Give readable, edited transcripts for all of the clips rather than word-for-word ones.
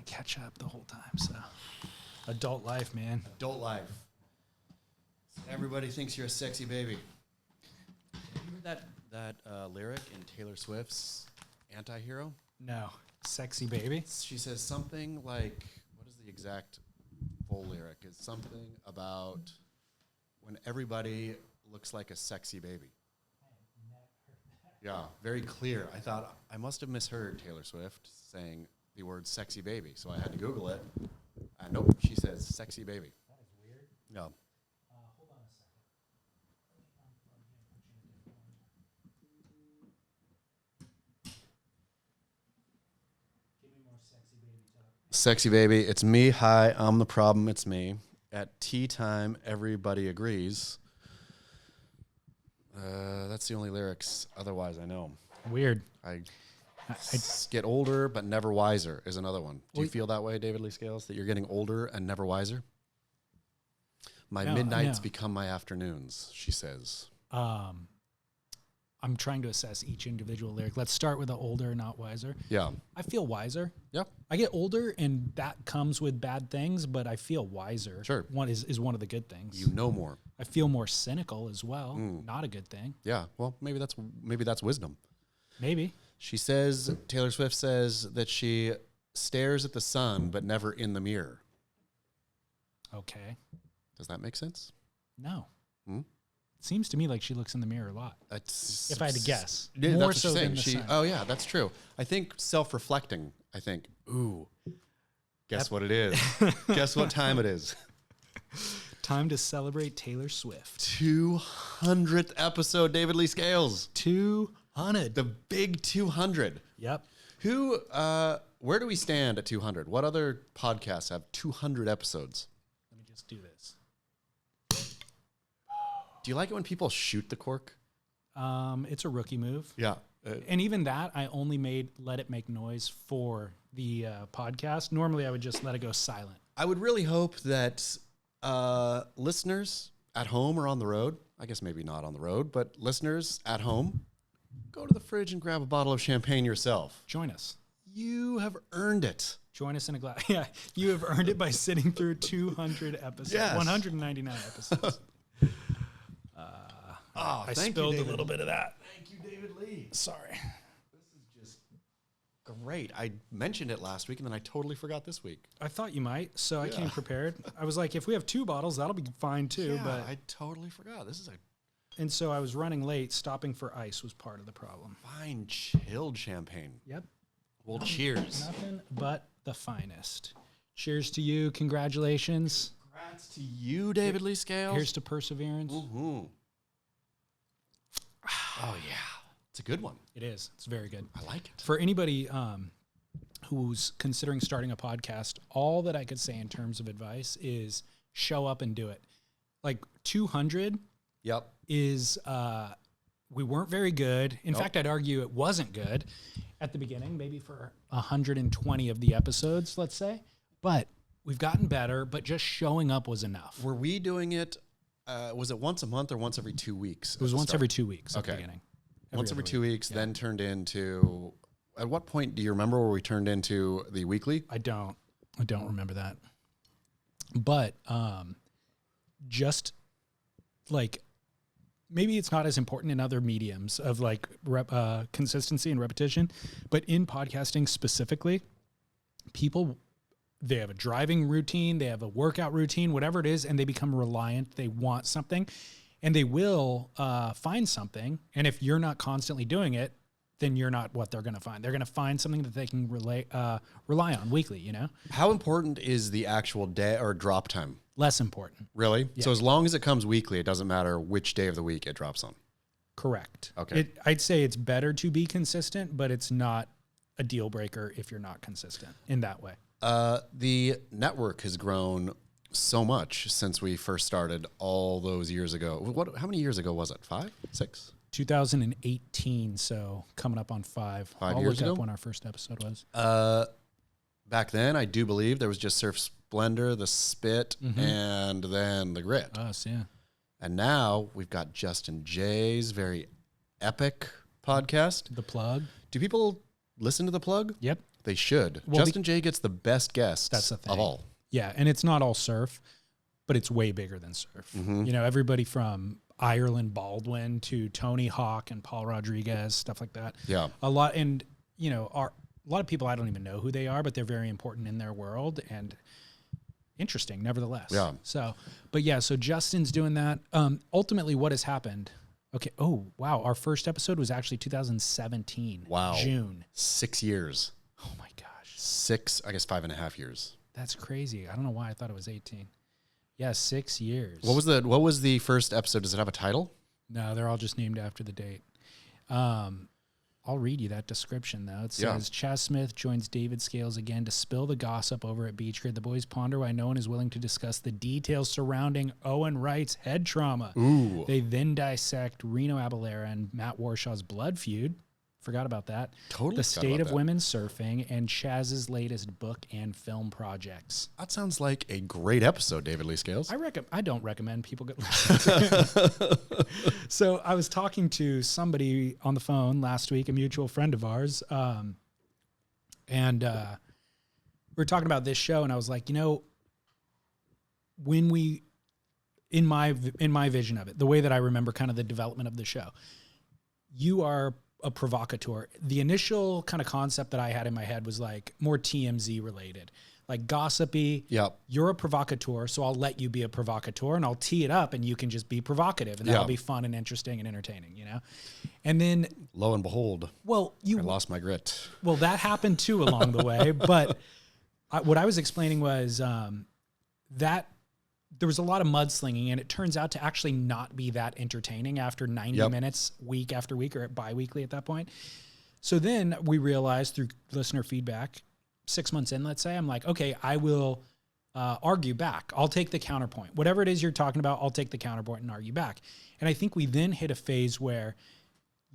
to catch up the whole time. So, adult life, man. Adult life. Everybody thinks you're a sexy baby. Have you heard that lyric in Taylor Swift's Anti-Hero? No. Sexy baby? She says something like, what is the exact full lyric? It's something about when everybody looks like a sexy baby. Yeah, very clear. I thought I must have misheard Taylor Swift saying the word sexy baby, so I had to Google it. Nope, she says sexy baby. That is weird. No. Hold on a second. Give me more sexy baby talk. Sexy baby, it's me. Hi, I'm the problem. It's me. At tea time, everybody agrees. That's the only lyrics. Otherwise, I know. Weird. I get older, but never wiser is another one. Do you Well, feel that way, David Lee Scales, that you're getting older and never wiser? My No, midnights no. become my afternoons, she says. I'm trying to assess each individual lyric. Let's start with the older, not wiser. Yeah. I feel wiser. Yep. I get older, and that comes with bad things, but I feel wiser. Sure. One is one of the good things. You know more. I feel more cynical as well. Not a good thing. Yeah. Well, maybe that's wisdom. Maybe. She says, Taylor Swift says that she stares at the sun, but never in the mirror. Okay. Does that make sense? No. Hmm? It seems to me like she looks in the mirror a lot. If I had to guess. Yeah, More that's what so she's saying. than the sun. Oh, yeah, that's true. I think self-reflecting, ooh, guess what it is? Guess what time it is? Time to celebrate Taylor Swift. 200th episode, David Lee Scales. 200. The big 200. Yep. Where do we stand at 200? What other podcasts have 200 episodes? Let me just do this. Do you like it when people shoot the cork? It's a rookie move. Yeah. And even that, I only let it make noise for the podcast. Normally, I would just let it go silent. I would really hope that listeners at home or on the road, I guess maybe not on the road, but listeners at home, go to the fridge and grab a bottle of champagne yourself. Join us. You have earned it. Join us in a glass. Yeah, you have earned it by sitting through 200 episodes. Yes. 199 episodes. I spilled a little bit of that. Thank you, David Lee. Sorry. This is just great. I mentioned it last week, and then I totally forgot this week. I thought you might, so I Yeah. came prepared. I was like, if we have 2 bottles, that'll be fine too. Yeah, But I totally forgot. This is a and so I was running late. Stopping for ice was part of the problem. fine chilled champagne. Yep. Well, cheers. Nothing but the finest. Cheers to you. Congratulations. Congrats to you, David Lee Scales. Here's to perseverance. Woohoo. Oh, yeah. It's a good one. It is. It's very good. I like it. For anybody who's considering starting a podcast, all that I could say in terms of advice is show up and do it. Like 200 Yep. is we weren't very good. In Nope. fact, I'd argue it wasn't good at the beginning, maybe for 120 of the episodes, let's say. But we've gotten better, but just showing up was enough. Were we doing it, was it once a month or once every 2 weeks? It was once every 2 weeks at the Okay. beginning. Once every other 2 week. weeks, Yeah. then turned into, at what point do you remember where we turned into the weekly? I don't remember that. But just like maybe it's not as important in other mediums of like consistency and repetition, but in podcasting specifically, people, they have a driving routine, they have a workout routine, whatever it is, and they become reliant. They want something, and they will find something. And if you're not constantly doing it, then you're not what they're going to find. They're going to find something that they can rely on weekly, you know? How important is the actual day or drop time? Less important. Really? Yeah. So as long as it comes weekly, it doesn't matter which day of the week it drops on. Correct. Okay. I'd say it's better to be consistent, but it's not a deal breaker if you're not consistent in that way. The network has grown so much since we first started all those years ago. How many years ago was it? 5? 6? 2018, so coming up on 5. 5 I'll years look ago? up when our first episode was. Back then, I do believe there was just Surf Splendor, the Spit, and then the Grit. Us, yeah. And now we've got Justin Jay's very epic podcast. The Plug. Do people listen to The Plug? Yep. They should. Well, Justin J gets the best guests That's the thing. of all. Yeah, and it's not all surf, but it's way bigger than surf. Mhm. You know, everybody from Ireland Baldwin to Tony Hawk and Paul Rodriguez, stuff like that. Yeah. A lot, and you know, a lot of people I don't even know who they are, but they're very important in their world and interesting, nevertheless. Yeah. So, but yeah, so Justin's doing that. Ultimately, what has happened? Okay. Oh, wow. Our first episode was actually 2017. Wow. June. 6 years. Oh my gosh. 5.5 years. That's crazy. I don't know why I thought it was 18. Yeah, 6 years. What was the first episode? Does it have a title? No, they're all just named after the date. I'll read you that description, though. It Yeah. says, Chaz Smith joins David Scales again to spill the gossip over at Beach Grid. The boys ponder why no one is willing to discuss the details surrounding Owen Wright's head trauma. Ooh. They then dissect Reno Abalera and Matt Warshaw's blood feud. Forgot about that. Totally The forgot state about of that. women's surfing and Chaz's latest book and film projects. That sounds like a great episode, David Lee Scales. I don't recommend people get listen to it. So I was talking to somebody on the phone last week, a mutual friend of ours, and we were talking about this show, and I was like, you know, when we, in my vision of it, the way that I remember kind of the development of the show, you are a provocateur. The initial kind of concept that I had in my head was like more TMZ related, like gossipy. Yep. You're a provocateur, so I'll let you be a provocateur and I'll tee it up and you can just be provocative and that'll Yeah. be fun and interesting and entertaining, you know? And then, Lo and behold, well, I lost my grit. well, that happened too along the way, but what I was explaining was that there was a lot of mudslinging, and it turns out to actually not be that entertaining after 90 Yep. minutes, week after week, or bi-weekly at that point. So then we realized through listener feedback, 6 months in, let's say, I'm like, okay, I will argue back. I'll take the counterpoint. Whatever it is you're talking about, I'll take the counterpoint and argue back. And I think we then hit a phase where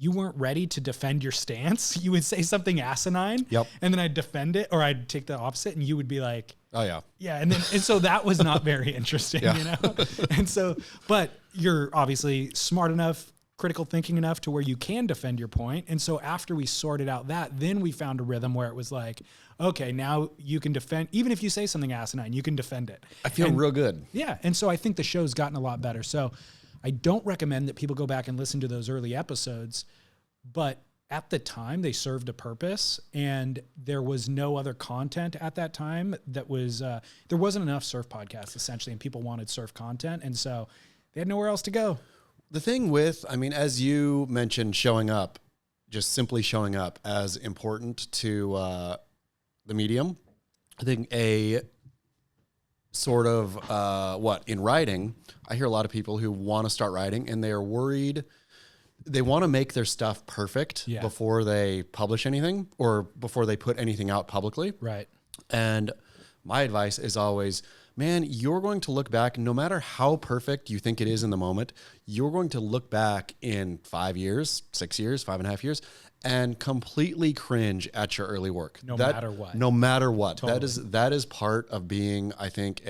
you weren't ready to defend your stance. You would say something asinine, Yep. and then I'd defend it, or I'd take the opposite, and you would be like, Oh, yeah. yeah, and so that was not very interesting, Yeah. you know? And so, but you're obviously smart enough, critical thinking enough to where you can defend your point. And so after we sorted out that, then we found a rhythm where it was like, okay, now you can defend, even if you say something asinine, you can defend it. I feel real good. Yeah, and so I think the show's gotten a lot better. So I don't recommend that people go back and listen to those early episodes, but at the time they served a purpose, and there was no other content at that time that was, there wasn't enough surf podcasts essentially, and people wanted surf content. And so they had nowhere else to go. The thing with, I mean, as you mentioned, showing up, just simply showing up as important to the medium, I think a sort of, in writing, I hear a lot of people who want to start writing and they are worried. They want to make their stuff perfect Yeah. before they publish anything or before they put anything out publicly. Right. And my advice is always, man, you're going to look back, no matter how perfect you think it is in the moment, you're going to look back in 5 years, 6 years, 5.5 years, and completely cringe at your early work. No matter what. No matter what. Totally. That is part of being, I think,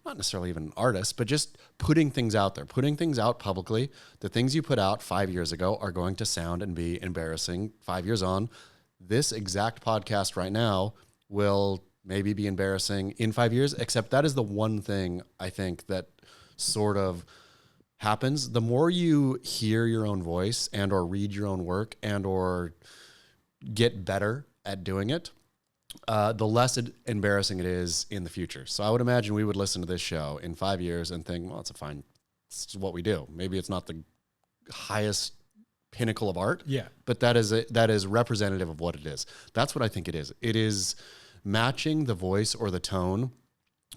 not necessarily even an artist, but just putting things out there, putting things out publicly. The things you put out 5 years ago are going to sound and be embarrassing 5 years on. This exact podcast right now will maybe be embarrassing in 5 years, except that is the one thing I think that sort of happens. The more you hear your own voice and or read your own work and or get better at doing it, the less embarrassing it is in the future. So I would imagine we would listen to this show in 5 years and think, well, it's what we do. Maybe it's not the highest pinnacle of art, Yeah. but that is representative of what it is. That's what I think it is. It is matching the voice or the tone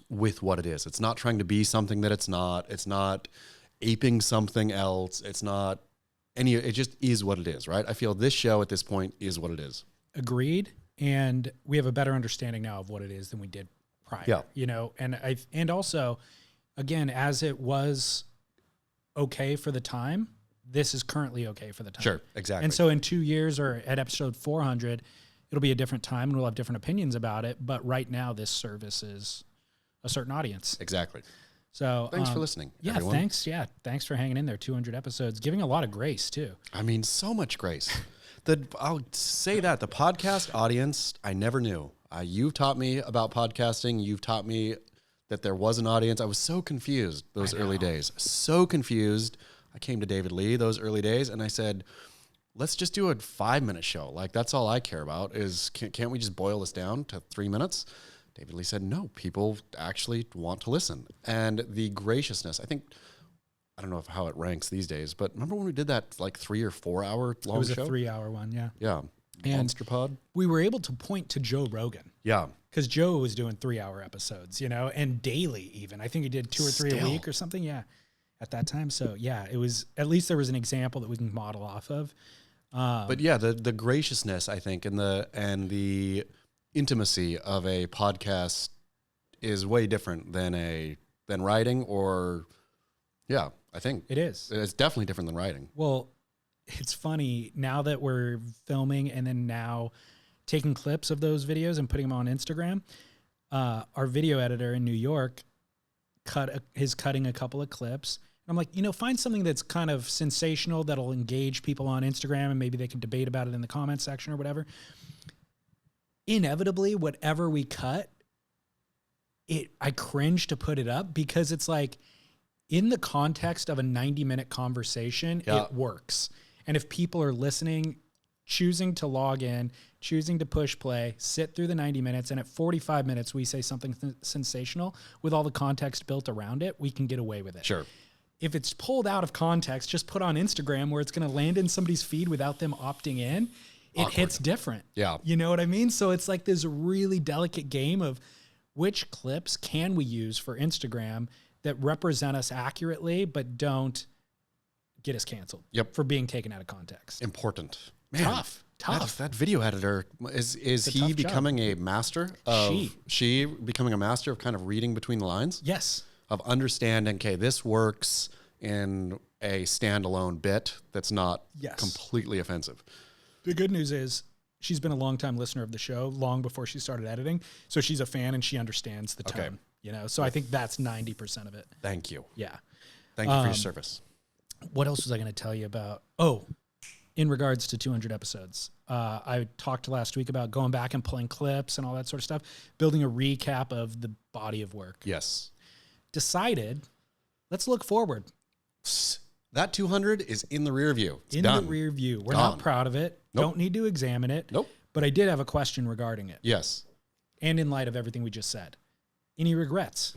with what it is. It's not trying to be something that it's not. It's not aping something else. It's not it just is what it is, right? I feel this show at this point is what it is. Agreed. And we have a better understanding now of what it is than we did prior. Yeah. You know, and also, again, as it was okay for the time, this is currently okay for the time. Sure, exactly. And so in 2 years or at episode 400, it'll be a different time and we'll have different opinions about it. But right now, this services a certain audience. Exactly. So Thanks for listening, Yeah, everyone. thanks. Yeah, thanks for hanging in there. 200 episodes, giving a lot of grace too. I mean, so much grace. I'll say that the podcast audience, I never knew. You've taught me about podcasting. You've taught me that there was an audience. I was so confused those early days. So confused. I came to David Lee those early days and I said, let's just do a 5-minute show. Like, that's all I care about is, can't we just boil this down to 3 minutes? David Lee said, no, people actually want to listen. And the graciousness, I think, I don't know how it ranks these days, but remember when we did that like 3 or 4 hour long show? It was a 3-hour one, yeah. Yeah. And Monster Pod. We were able to point to Joe Rogan. Yeah. Because Joe was doing 3-hour episodes, and daily even. I think he did 2 or 3 a week or something, yeah, at that time. So, yeah, it was, at least there was an example that we can model off of. But yeah, the graciousness, I think, and the intimacy of a podcast is way different than writing or, yeah, I think. It is. It's definitely different than writing. Well, it's funny now that we're filming and then now taking clips of those videos and putting them on Instagram. Our video editor in New York is cutting a couple of clips. I'm like, find something that's kind of sensational that'll engage people on Instagram and maybe they can debate about it in the comment section or whatever. Inevitably, whatever we cut, I cringe to put it up because it's like in the context of a 90-minute conversation, it works. And if people are listening, choosing to log in, choosing to push play, sit through the 90 minutes, and at 45 minutes, we say something sensational with all the context built around it, we can get away with it. Sure. If it's pulled out of context, just put on Instagram where it's going to land in somebody's feed without them opting in, it hits different. Yeah. You know what I mean? So it's like this really delicate game of which clips can we use for Instagram that represent us accurately, but don't get us canceled for being taken out of context. Important. Man, Tough. That video editor, is he becoming a master of, she becoming a master of kind of reading between the lines? Yes. Of understanding, okay, this works in a standalone bit that's not completely offensive. The good news is she's been a longtime listener of the show long before she started editing. So she's a fan and she understands the tone, So I think that's 90% of it. Thank you. Yeah. Thank you for your service. What else was I going to tell you about? Oh, in regards to 200 episodes, I talked last week about going back and pulling clips and all that sort of stuff, building a recap of the body of work. Yes. Decided, let's look forward. That 200 is in the rear view. It's in done. the rear view. We're not proud of it. Nope. Don't need to examine it. Nope. But I did have a question regarding it. Yes. And in light of everything we just said, any regrets?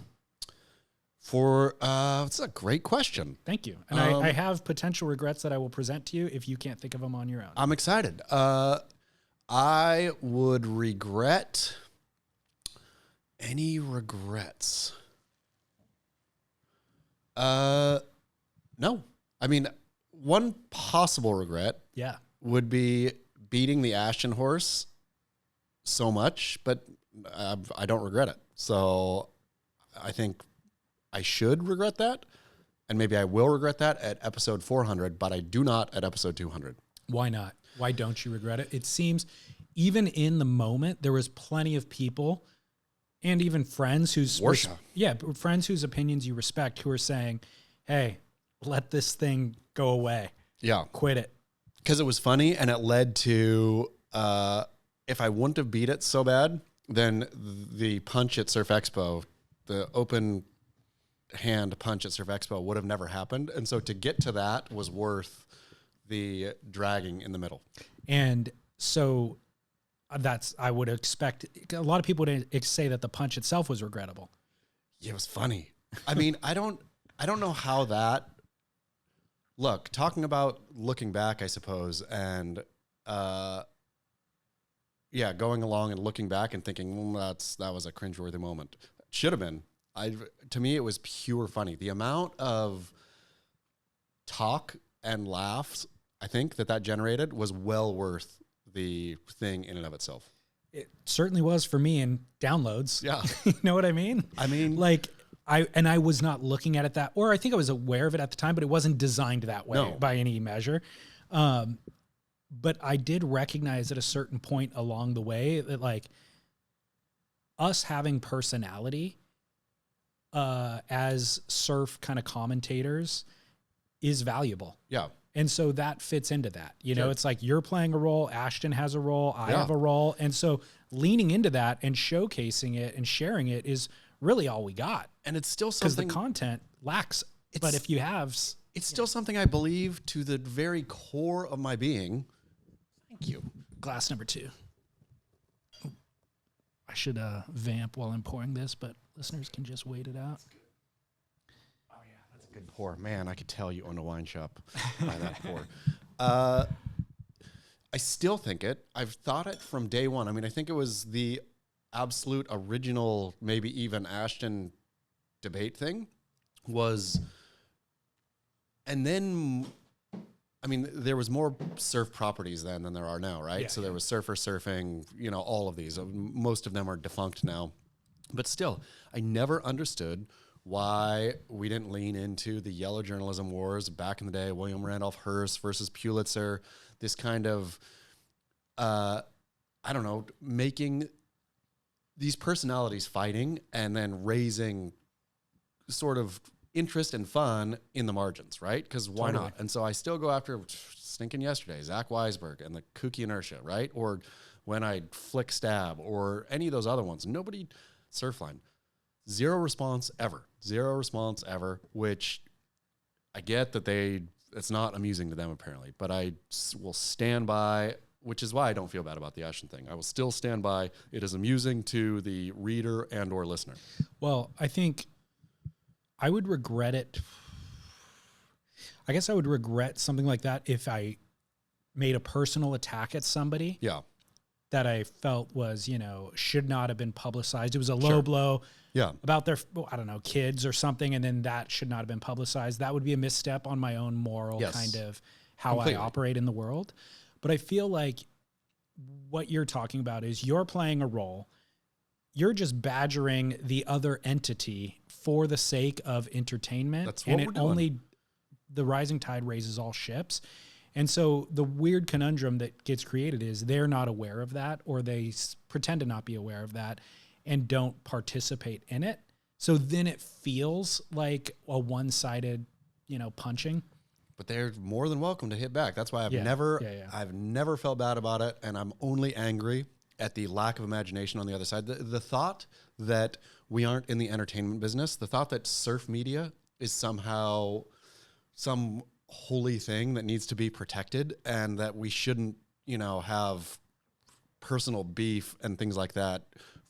It's a great question. Thank you. And I have potential regrets that I will present to you if you can't think of them on your own. I'm excited. I would regret any regrets. No. I mean, one possible regret would be beating the Ashton horse so much, but I don't regret it. So I think I should regret that, and maybe I will regret that at episode 400, but I do not at episode 200. Why not? Why don't you regret it? It seems even in the moment, there was plenty of people and even friends friends whose opinions you respect who are saying, hey, let this thing go away. Yeah. Quit it. Because it was funny, and it led to, if I wouldn't have beat it so bad, then the punch at Surf Expo, the open hand punch at Surf Expo would have never happened. And so to get to that was worth the dragging in the middle. And so I would expect, a lot of people would say that the punch itself was regrettable. Yeah, it was funny. I mean, I don't know how that, look, talking about looking back, I suppose, and, going along and looking back and thinking, that was a cringeworthy moment. Should have been. To me, it was pure funny. The amount of talk and laughs, I think, that generated was well worth the thing in and of itself. It certainly was for me in downloads. Yeah. You know what I mean? I mean, like I was not looking at it or I think I was aware of it at the time, but it wasn't designed that way by any measure. But I did recognize at a certain point along the way that like us having personality as surf kind of commentators is valuable. Yeah. And so that fits into that. You know, Sure. it's like you're playing a role, Ashton has a role, I Yeah. have a role. And so leaning into that and showcasing it and sharing it is really all we got. And it's still Because the something, content lacks. But if you have, it's still something I believe to the very core of my being. Thank you. glass number 2. I should vamp while I'm pouring this, but listeners can just wait it out. Oh yeah, that's a good pour. Man, I could tell you own a wine shop by that pour. I still think it. I've thought it from day one. I mean, I think it was the absolute original, maybe even Ashton debate thing was, and then, I mean, there was more surf properties then than there are now, right? Yeah, So there was surfer surfing, you know, all of these. Most of them are defunct now. But still, I never understood why we didn't lean into the yellow journalism wars back in the day, William Randolph Hearst versus Pulitzer, this kind of, I don't know, making these personalities fighting and then raising sort of interest and fun in the margins, right? Because why Totally. not? And so I still go after stinking yesterday, Zach Weisberg and the kooky inertia, right? Or when I flick stab or any of those other ones. Nobody, Surfline, zero response ever, which I get that it's not amusing to them apparently, but I will stand by, which is why I don't feel bad about the Ashton thing. I will still stand by. It is amusing to the reader and or listener. Well, I think I would regret it. I guess I would regret something like that if I made a personal attack at somebody Yeah. that I felt was, you know, should not have been publicized. It was a low Sure. blow Yeah. about their, I don't know, kids or something, and then that should not have been publicized. That would be a misstep on my own moral Yes. kind of how Completely. I operate in the world. But I feel like what you're talking about is you're playing a role. You're just badgering the other entity for the sake of entertainment. That's what and we're it doing. only, the rising tide raises all ships. And so the weird conundrum that gets created is they're not aware of that, or they pretend to not be aware of that and don't participate in it. So then it feels like a one-sided, you know, punching. But they're more than welcome to hit back. That's why I've Yeah. never Yeah. I've never felt bad about it, and I'm only angry at the lack of imagination on the other side. The thought that we aren't in the entertainment business, the thought that surf media is somehow some holy thing that needs to be protected and that we shouldn't, you know, have personal beef and things like that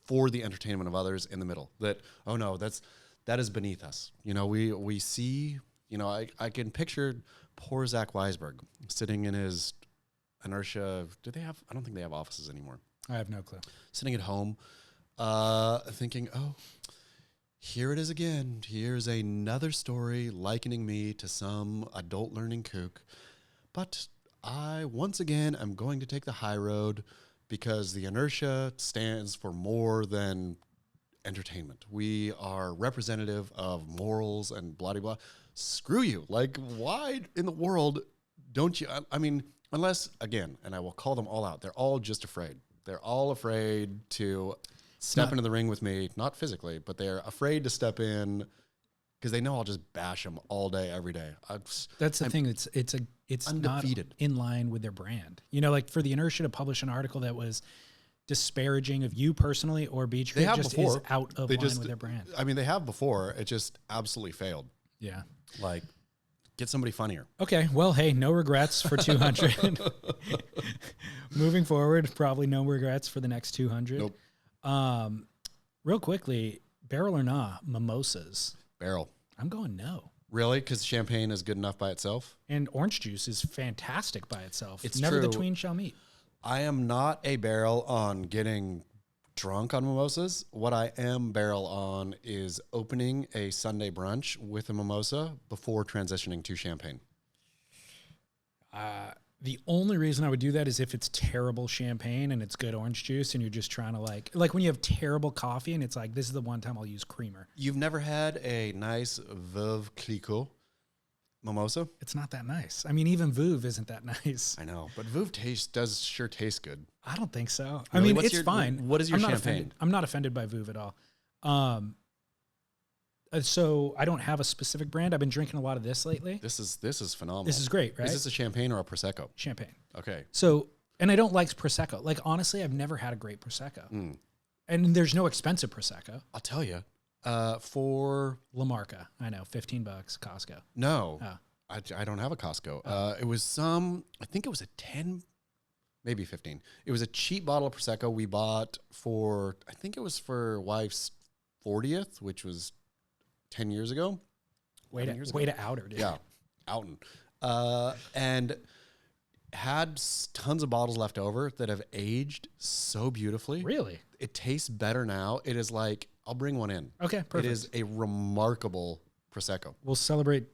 for the entertainment of others in the middle. That, oh no, that is beneath us. You know, we see, you know, I can picture poor Zach Weisberg sitting in his inertia. I don't think they have offices anymore. I have no clue. Sitting at home, thinking, oh, here it is again. Here's another story likening me to some adult learning kook. But I, once again, am going to take the high road because the inertia stands for more than entertainment. We are representative of morals and blah, blah, blah. Screw you. Like, why in the world don't you? I mean, unless, again, and I will call them all out, they're all just afraid. They're all afraid to step into the ring with me, not physically, but they're afraid to step in because they know I'll just bash them all day, every day. That's the thing. It's undefeated. not in line with their brand. You know, like for the inertia to publish an article that was disparaging of you personally or Beach They Grit have just before. is out of They line just- with their brand. I mean, they have before. It just absolutely failed. Yeah. Like, get somebody funnier. Okay. Well, hey, no regrets for 200. Moving forward, probably no regrets for the next 200. Nope. Real quickly, barrel or nah, mimosas. Barrel. I'm going no. Really? Because champagne is good enough by itself? And orange juice is fantastic by itself. It's Never the true. twain shall meet. I am not a barrel on getting drunk on mimosas. What I am barrel on is opening a Sunday brunch with a mimosa before transitioning to champagne. The only reason I would do that is if it's terrible champagne and it's good orange juice and you're just trying to like when you have terrible coffee and it's like, this is the one time I'll use creamer. You've never had a nice Veuve Clicquot mimosa? It's not that nice. I mean, even Veuve isn't that nice. I know, but Veuve does sure taste good. I don't think so. Really? I mean, What's it's your- fine. what is your I'm not champagne? offended. I'm not offended by Veuve at all. So I don't have a specific brand. I've been drinking a lot of this lately. This is phenomenal. This is great, right? Is this a champagne or a prosecco? Champagne. Okay. So, and I don't like prosecco. Like honestly, I've never had a great prosecco. And there's no expensive prosecco. I'll tell you. For La Marca, I know, $15, Costco. No, Oh. I don't have a Costco. It was I think it was a 10, maybe 15. It was a cheap bottle of prosecco we bought for, I think it was for wife's 40th, which was 10 years ago. Way to out her, dude. Yeah, outin'. And had tons of bottles left over that have aged so beautifully. Really? It tastes better now. It is like, I'll bring one in. Okay, perfect. It is a remarkable prosecco. We'll celebrate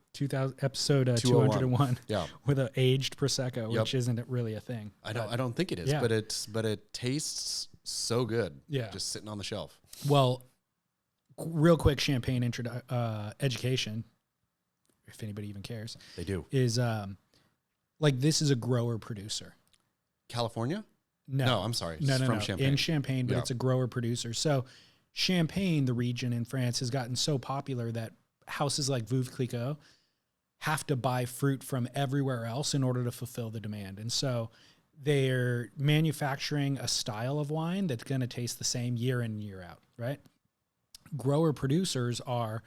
episode 201. 201 Yeah. with an aged prosecco, Yep. which isn't really a thing. I don't think it is, Yeah. but it tastes so good. Yeah. Just sitting on the shelf. Well, real quick champagne education, if anybody even cares, They do. is like this is a grower producer. California? No, I'm sorry. No, It's no, from no. Champagne. In Champagne, but Yeah. it's a grower producer. So Champagne, the region in France, has gotten so popular that houses like Veuve Clicquot have to buy fruit from everywhere else in order to fulfill the demand. And so they're manufacturing a style of wine that's going to taste the same year in and year out, right? Grower producers are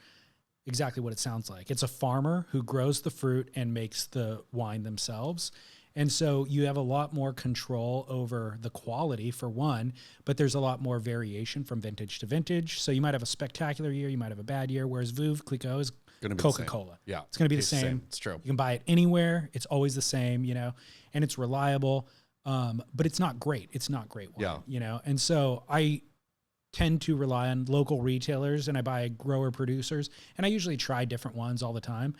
exactly what it sounds like. It's a farmer who grows the fruit and makes the wine themselves. And so you have a lot more control over the quality for one, but there's a lot more variation from vintage to vintage. So you might have a spectacular year, you might have a bad year, whereas Veuve Clicquot is Gonna be the Coca-Cola. same. Yeah. It's going to be the It's same. It's true. You can buy it anywhere. It's always the same, you know, and it's reliable. But it's not great. It's not great wine, Yeah. you know? And so I tend to rely on local retailers and I buy grower producers, and I usually try different ones all the time.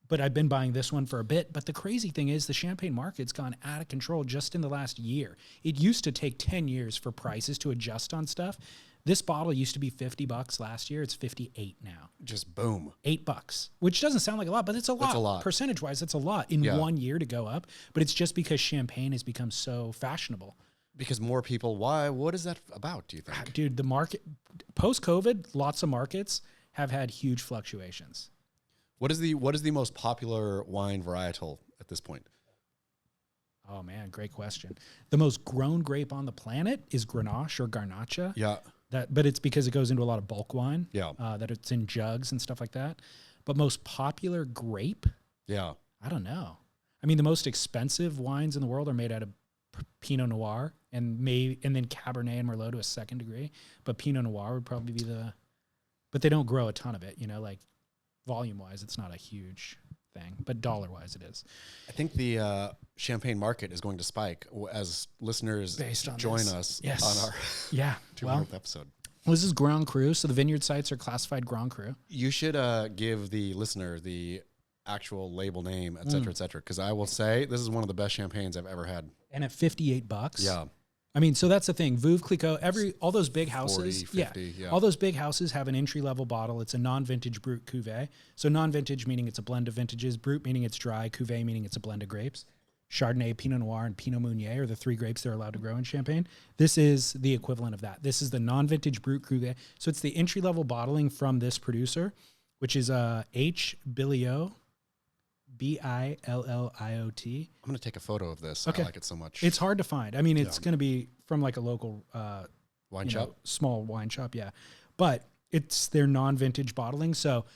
But I've been buying this one for a bit. But the crazy thing is the champagne market's gone out of control just in the last year. It used to take 10 years for prices to adjust on stuff. This bottle used to be $50 last year. It's 58 now. Just boom. $8, which doesn't sound like a lot, but it's a lot. It's a lot. Percentage wise, it's a lot in Yeah. 1 year to go up. But it's just because champagne has become so fashionable. Because more people, why? What is that about, do you think? Dude, the market, post-COVID, lots of markets have had huge fluctuations. What is the most popular wine varietal at this point? Oh man, great question. The most grown grape on the planet is Grenache or Garnacha. Yeah. But it's because it goes into a lot of bulk wine. Yeah. That it's in jugs and stuff like that. But most popular grape, Yeah. I don't know. I mean, the most expensive wines in the world are made out of Pinot Noir and then Cabernet and Merlot to a second degree. But Pinot Noir would probably be but they don't grow a ton of it, you know, like volume wise, it's not a huge thing, but dollar wise it is. I think the champagne market is going to spike as listeners Based on join this. us Yes. on our Yeah. 200th episode. Well, this is Grand Cru. So the vineyard sites are classified Grand Cru. You should give the listener the actual label name, et cetera, et cetera. Because I will say this is one of the best champagnes I've ever had. And at $58. Yeah. I mean, so that's the thing. Veuve Clicquot, all those big houses, 40, 50, yeah. all those big houses have an entry-level bottle. It's a non-vintage Brut Cuvée. So non-vintage meaning it's a blend of vintages. Brut meaning it's dry. Cuvée meaning it's a blend of grapes. Chardonnay, Pinot Noir, and Pinot Meunier are the three grapes they're allowed to grow in Champagne. This is the equivalent of that. This is the non-vintage Brut Cuvée. So it's the entry-level bottling from this producer, which is H. Billiot, Billiot. I'm going to take a photo of this. Okay. I like it so much. It's hard to find. I mean, it's going to be from like a local Wine shop? small wine shop, yeah. But it's their non-vintage bottling. So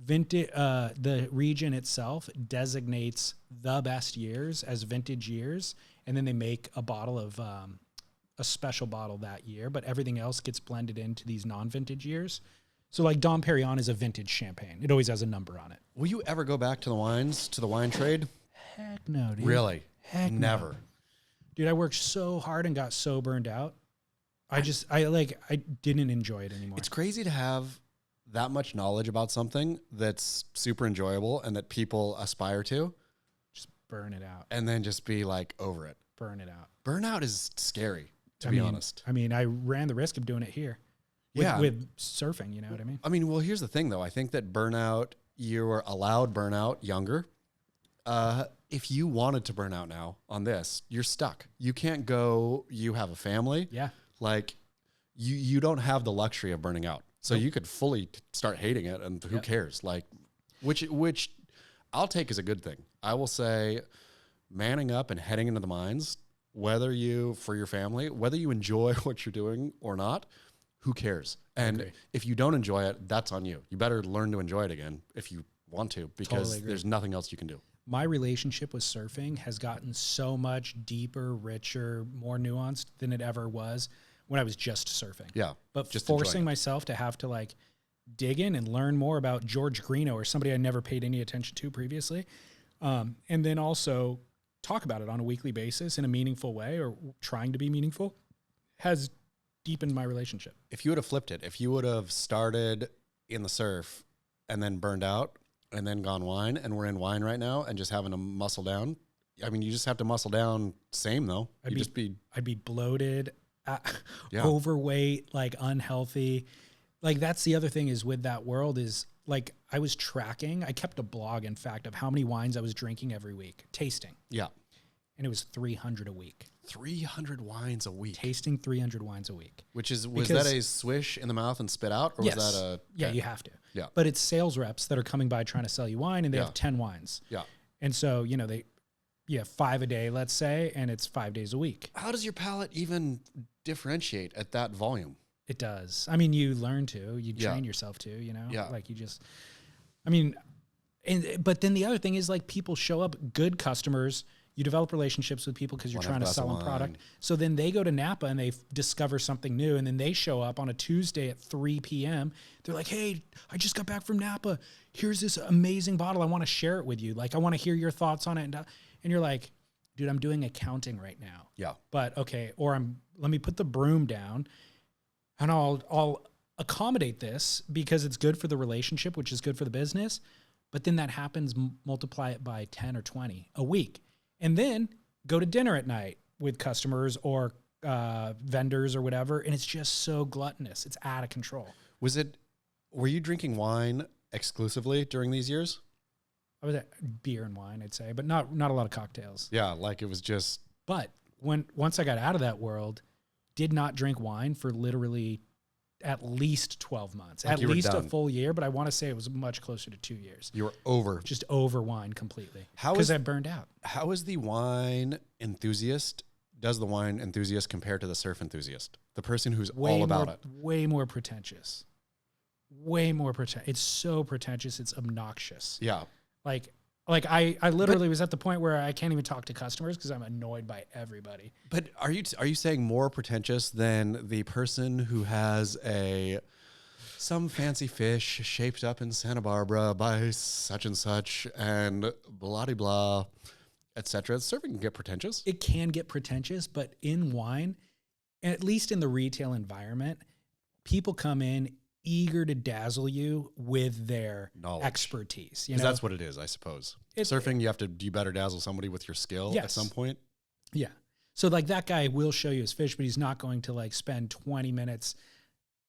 vintage, the region itself designates the best years as vintage years, and then they make a bottle of a special bottle that year. But everything else gets blended into these non-vintage years. So like Dom Perignon is a vintage champagne. It always has a number on it. Will you ever go back to the wine trade? Heck no, dude. Really? Heck no. Never. Dude, I worked so hard and got so burned out. I didn't enjoy it anymore. It's crazy to have that much knowledge about something that's super enjoyable and that people aspire to, Just burn it out. and then just be like over it. Burn it out. Burnout is scary, to be honest. I mean, I ran the risk of doing it here. With surfing, you know what I mean? I mean, well, here's the thing, though. I think that burnout, you were allowed burnout younger. If you wanted to burn out now on this, you're stuck. You can't go. You have a family. Yeah. Like, you don't have the luxury of burning out. So you could fully start hating it, and who cares? Like, which I'll take as a good thing. I will say, manning up and heading into the mines, whether you, for your family, whether you enjoy what you're doing or not, who cares? And if you don't enjoy it, that's on you. You better learn to enjoy it again if you want to, because there's nothing else you can do. My relationship with surfing has gotten so much deeper, richer, more nuanced than it ever was when I was just surfing. Yeah. But just forcing myself to have to like dig in and learn more about George Greeno or somebody I never paid any attention to previously. And then also talk about it on a weekly basis in a meaningful way, or trying to be meaningful, has deepened my relationship. If you would have flipped it, if you would have started in the surf and then burned out and then gone wine, and we're in wine right now and just having to muscle down. I mean, you just have to muscle down. Same though. I'd be bloated, overweight, like unhealthy. Like that's the other thing is with that world is like I was tracking. I kept a blog, in fact, of how many wines I was drinking every week, tasting. Yeah. And it was 300 a week. 300 wines a week. Tasting 300 wines a week. Was that a swish in the mouth and spit out? Or was that a... Yeah, you have to. Yeah. But it's sales reps that are coming by trying to sell you wine, and they have 10 wines. Yeah. And so, you know, you have 5 a day, let's say, and it's 5 days a week. How does your palate even differentiate at that volume? It does. I mean, you learn to, you train yourself to, you know, like you just, I mean, but then the other thing is like people show up, good customers, you develop relationships with people because you're trying to sell them product. So then they go to Napa and they discover something new, and then they show up on a Tuesday at 3 p.m. They're like, hey, I just got back from Napa. Here's this amazing bottle. I want to share it with you. Like, I want to hear your thoughts on it. And you're like, dude, I'm doing accounting right now. Yeah. But okay. Or let me put the broom down and I'll accommodate this because it's good for the relationship, which is good for the business. But then that happens, multiply it by 10 or 20 a week. And then go to dinner at night with customers or vendors or whatever. And it's just so gluttonous. It's out of control. Were you drinking wine exclusively during these years? I was at beer and wine, I'd say, but not a lot of cocktails. Yeah. Like it was just. But once I got out of that world, did not drink wine for literally at least 12 months, like at least a full year. But I want to say it was much closer to 2 years. You were over. Just over wine completely. Because I burned out. How is the wine enthusiast? Does the wine enthusiast compare to the surf enthusiast? The person who's all about it. Way more pretentious. Way more pretentious. It's so pretentious. It's obnoxious. Yeah. Like I literally was at the point where I can't even talk to customers because I'm annoyed by everybody. But are you saying more pretentious than the person who has some fancy fish shaped up in Santa Barbara by such and such and blah de blah, etc.? Surfing can get pretentious. It can get pretentious, but in wine, at least in the retail environment, people come in eager to dazzle you with their knowledge, expertise. Because that's what it is, I suppose. Surfing, you better dazzle somebody with your skill at some point. Yeah. So like that guy will show you his fish, but he's not going to like spend 20 minutes.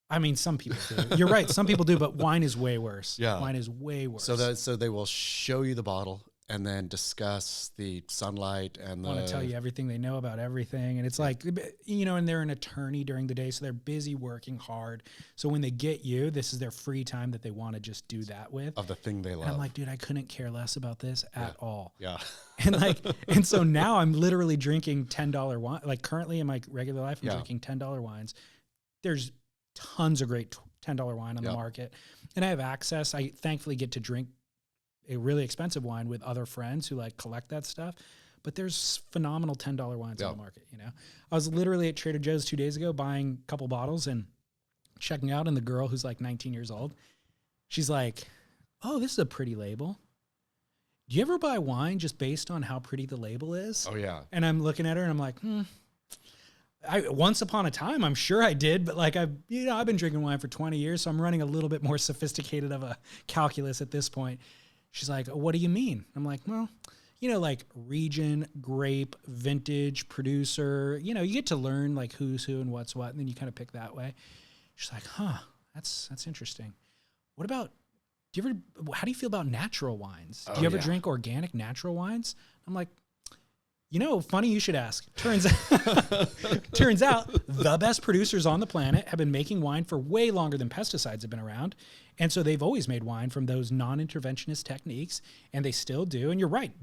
I mean, some people do. You're right. Some people do, but wine is way worse. Yeah. Wine is way worse. So they will show you the bottle and then discuss the sunlight and want to tell you everything they know about everything. And it's like, you know, and they're an attorney during the day, so they're busy working hard. So when they get you, this is their free time that they want to just do that with. Of the thing they love. And I'm like, dude, I couldn't care less about this at all. Yeah. And so now I'm literally drinking $10 wine. Like currently in my regular life, I'm drinking $10 wines. There's tons of great $10 wine on the market. And I have access. I thankfully get to drink a really expensive wine with other friends who like collect that stuff, but there's phenomenal $10 wines on the market. You know, I was literally at Trader Joe's 2 days ago buying a couple bottles and checking out, and the girl who's like 19 years old, she's like, "Oh, this is a pretty label. Do you ever buy wine just based on how pretty the label is?" Oh yeah. And I'm looking at her and I'm like, once upon a time, I'm sure I did, but like I've been drinking wine for 20 years, so I'm running a little bit more sophisticated of a calculus at this point. She's like, "What do you mean?" I'm like, "Well, you know, like region, grape, vintage, producer, you know, you get to learn like who's who and what's what, and then you kind of pick that way." She's like, that's interesting. What about, how do you feel about natural wines? Do you ever drink organic natural wines? I'm like, Funny you should ask. Turns out the best producers on the planet have been making wine for way longer than pesticides have been around. And so they've always made wine from those non-interventionist techniques, and they still do. And you're right.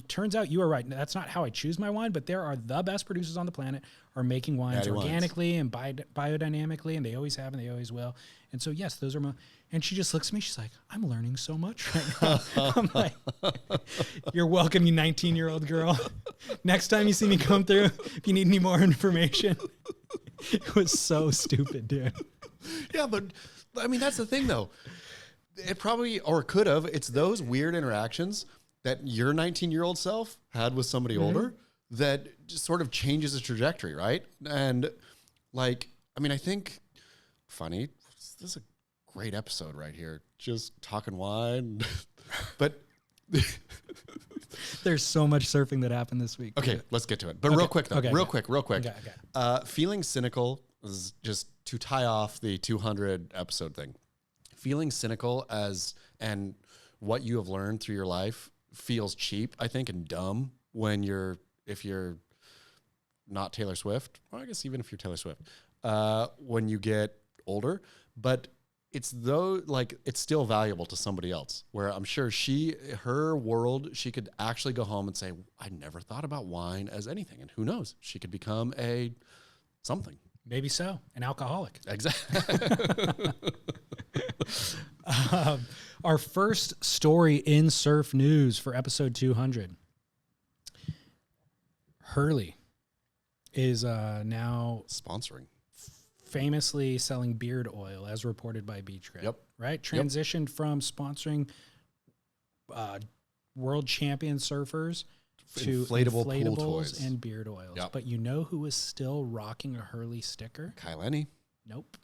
Turns out you are right. That's not how I choose my wine, but there are the best producers on the planet are making wines organically and biodynamically, and they always have and they always will. And so, yes, those are and she just looks at me. She's like, I'm learning so much right now. I'm like, you're welcome, you 19-year-old girl. Next time you see me come through, if you need any more information. It was so stupid, dude. Yeah, but I mean, that's the thing, though. It probably, or could have, it's those weird interactions that your 19-year-old self had with somebody older that just sort of changes the trajectory, right? And I think, funny, this is a great episode right here. Just talking wine. But there's so much surfing that happened this week. Okay, let's get to it. But real quick, though. Real quick. Okay. Feeling cynical is just to tie off the 200 episode thing. Feeling cynical and what you have learned through your life feels cheap, I think, and dumb if you're not Taylor Swift, or I guess even if you're Taylor Swift, when you get older. But it's it's still valuable to somebody else, where I'm sure her world, she could actually go home and say, I never thought about wine as anything. And who knows, she could become something. Maybe so. An alcoholic. Exactly. Our first story in surf news for episode 200. Hurley is now sponsoring. Famously selling beard oil, as reported by Beach Grit. Yep. Right? Transitioned from sponsoring world champion surfers to inflatables pool toys and beard oils. Yep. But you know who is still rocking a Hurley sticker? Kyle Lenny. Nope.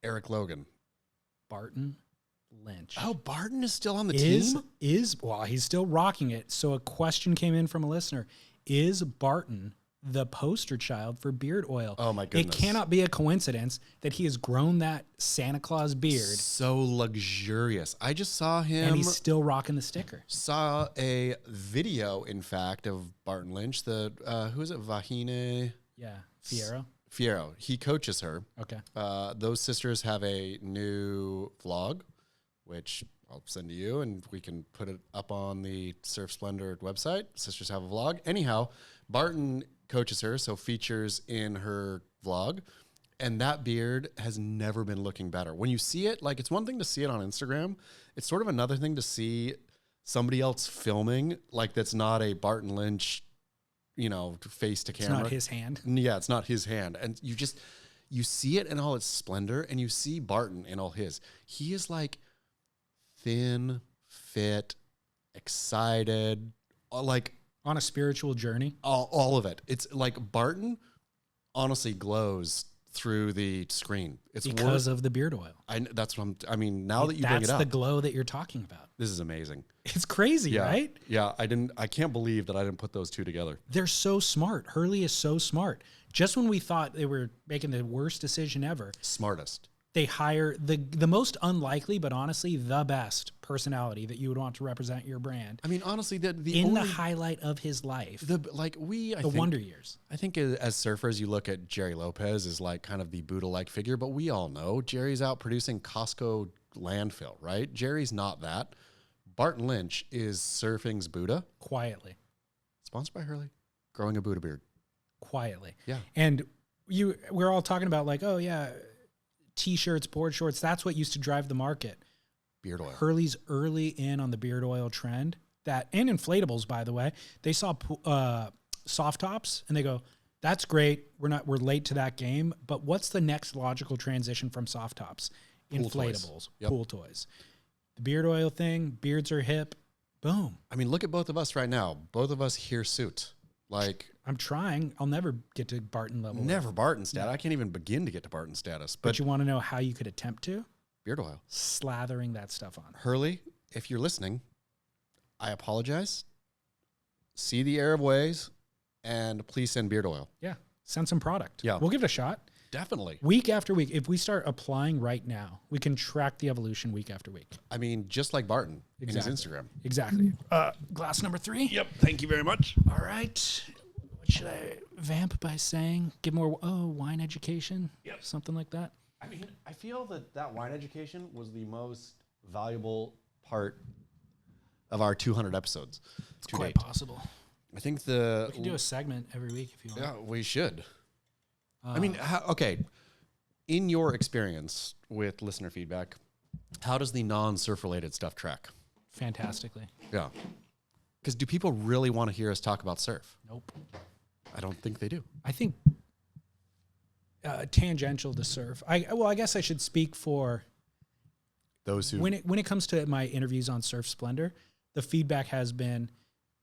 Eric Logan. Barton Lynch. Oh, Barton is still on the team? Well, he's still rocking it. So a question came in from a listener. Is Barton the poster child for beard oil? Oh my goodness. It cannot be a coincidence that he has grown that Santa Claus beard. So luxurious. I just saw him. And he's still rocking the sticker. Saw a video, in fact, of Barton Lynch. Who is it? Vahine? Yeah. Fierro. He coaches her. Okay. Those sisters have a new vlog, which I'll send to you, and we can put it up on the Surf Splendor website. Sisters have a vlog. Anyhow, Barton coaches her, so features in her vlog, and that beard has never been looking better. When you see it, it's one thing to see it on Instagram. It's sort of another thing to see somebody else filming, that's not a Barton Lynch, face to camera. It's not his hand. Yeah, it's not his hand. And you see it in all its splendor, and you see Barton in all his. He is thin, fit, excited, on a spiritual journey. All of it. It's Barton honestly glows through the screen. It's because of the beard oil. That's what now that you bring it up. That's the glow that you're talking about. This is amazing. It's crazy, right? Yeah. I can't believe that I didn't put those two together. They're so smart. Hurley is so smart. Just when we thought they were making the worst decision ever. Smartest. They hire the most unlikely, but honestly the best personality that you would want to represent your brand. Honestly, the highlight of his life, the wonder years. I think as surfers, you look at Jerry Lopez as kind of the Buddha-like figure, but we all know Jerry's out producing Costco landfill, right? Jerry's not that. Barton Lynch is surfing's Buddha. Quietly. Sponsored by Hurley. Growing a Buddha beard. Quietly. Yeah. And we're all talking about oh yeah, T-shirts, board shorts, that's what used to drive the market. Beard oil. Hurley's early in on the beard oil trend. And inflatables, by the way. They saw soft tops and they go, that's great. We're late to that game. But what's the next logical transition from soft tops? Inflatables, pool toys. The beard oil thing, beards are hip. Boom. Look at both of us right now. Both of us here suit. I'm trying. I'll never get to Barton level. Never Barton status. I can't even begin to get to Barton status. But you want to know how you could attempt to? Beard oil. Slathering that stuff on. Hurley, if you're listening, I apologize. See the error of ways, and please send beard oil. Yeah. Send some product. Yeah. We'll give it a shot. Definitely. Week after week, if we start applying right now, we can track the evolution week after week. I mean, just like Barton Exactly. in his Instagram. Exactly. Glass number 3. Yep. Thank you very much. All right. What should I vamp by saying? Give more, wine education? Yep. Something like that? I mean, I feel that wine education was the most valuable part of our 200 episodes. It's quite possible. I think We can do a segment every week if you want. Yeah, we should. I mean, okay. In your experience with listener feedback, how does the non-surf related stuff track? Fantastically. Yeah. Because do people really want to hear us talk about surf? Nope. I don't think they do. I think tangential to surf. I guess I should speak for Those who when it comes to my interviews on Surf Splendor, the feedback has been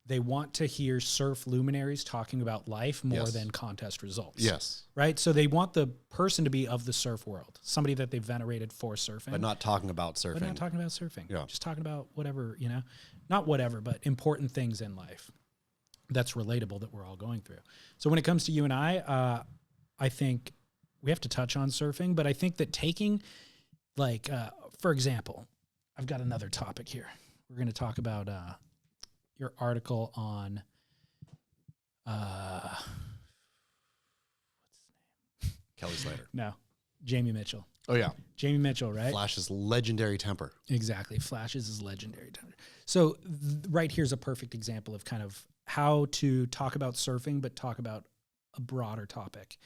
they want to hear surf luminaries talking about life more than contest results. Yes. Right? So they want the person to be of the surf world, somebody that they've venerated for surfing. but not talking about surfing. But not talking about surfing. Yeah. Just talking about whatever, not whatever, but important things in life that's relatable that we're all going through. So when it comes to you and I think we have to touch on surfing, but I think that taking, like, for example, I've got another topic here. We're going to talk about your article on, what's his name? Kelly Slater. No, Jamie Mitchell. Oh, yeah. Jamie Mitchell, right? Flash's legendary temper. Exactly. Flashes is legendary. So right here's a perfect example of kind of how to talk about surfing, but talk about a broader topic.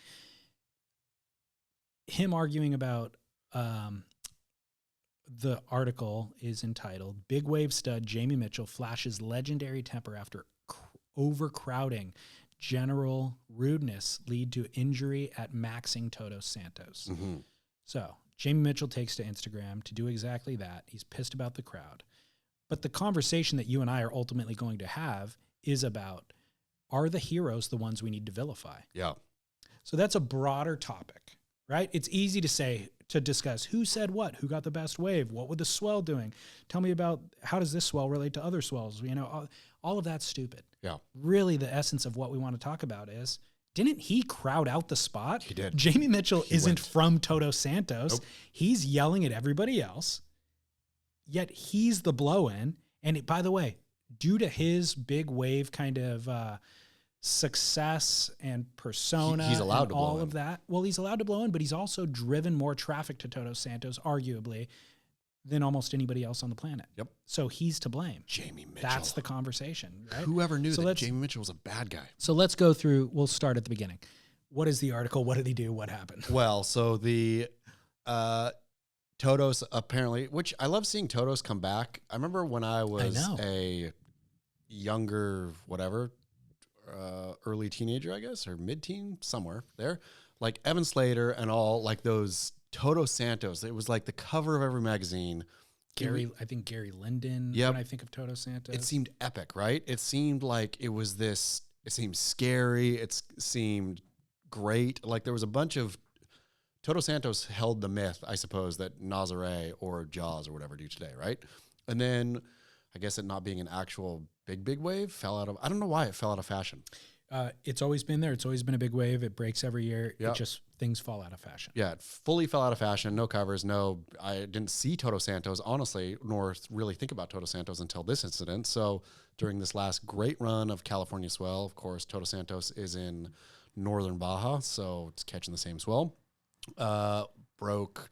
Him arguing about the article is entitled "Big Wave Stud Jamie Mitchell Flashes Legendary Temper After Overcrowding. General Rudeness Lead to Injury at Maxing Toto Santos." Mm-hmm. So Jamie Mitchell takes to Instagram to do exactly that. He's pissed about the crowd. But the conversation that you and I are ultimately going to have is about, are the heroes the ones we need to vilify? Yeah. So that's a broader topic, right? It's easy to say, to discuss who said what, who got the best wave, what was the swell doing? Tell me about how does this swell relate to other swells? All of that's stupid. Yeah. Really, the essence of what we want to talk about is, didn't he crowd out the spot? He did. Jamie Mitchell isn't went. from Toto Santos. Nope. He's yelling at everybody else, yet he's the blow-in. And by the way, due to his big wave kind of success and persona, he's allowed and to blow all in. of that. Well, he's allowed to blow in, but he's also driven more traffic to Toto Santos, arguably, than almost anybody else on the planet. Yep. So he's to blame. Jamie Mitchell. That's the conversation, right? Whoever knew So that let's- Jamie Mitchell was a bad guy. So let's go through, we'll start at the beginning. What is the article? What did he do? What happened? Well, so the Totos apparently, which I love seeing Totos come back. I remember when I was a younger, whatever, early teenager, I guess, or mid-teen, somewhere there, like Evan Slater and all, like those Toto Santos. It was like the cover of every magazine. I think Gary Linden, Yep. when I think of Toto Santos. It seemed epic, right? It seemed like it was this, it seemed scary. It seemed great. Like there was a bunch of, Toto Santos held the myth, I suppose, that Nazare or Jaws or whatever do today, right? And then I guess it not being an actual big wave fell out of, I don't know why it fell out of fashion. It's always been there. It's always been a big wave. It breaks every year. Yep. It just, things fall out of fashion. Yeah, it fully fell out of fashion. No covers. No, I didn't see Toto Santos, honestly, nor really think about Toto Santos until this incident. So during this last great run of California swell, of course, Toto Santos is in northern Baja, so it's catching the same swell. Broke,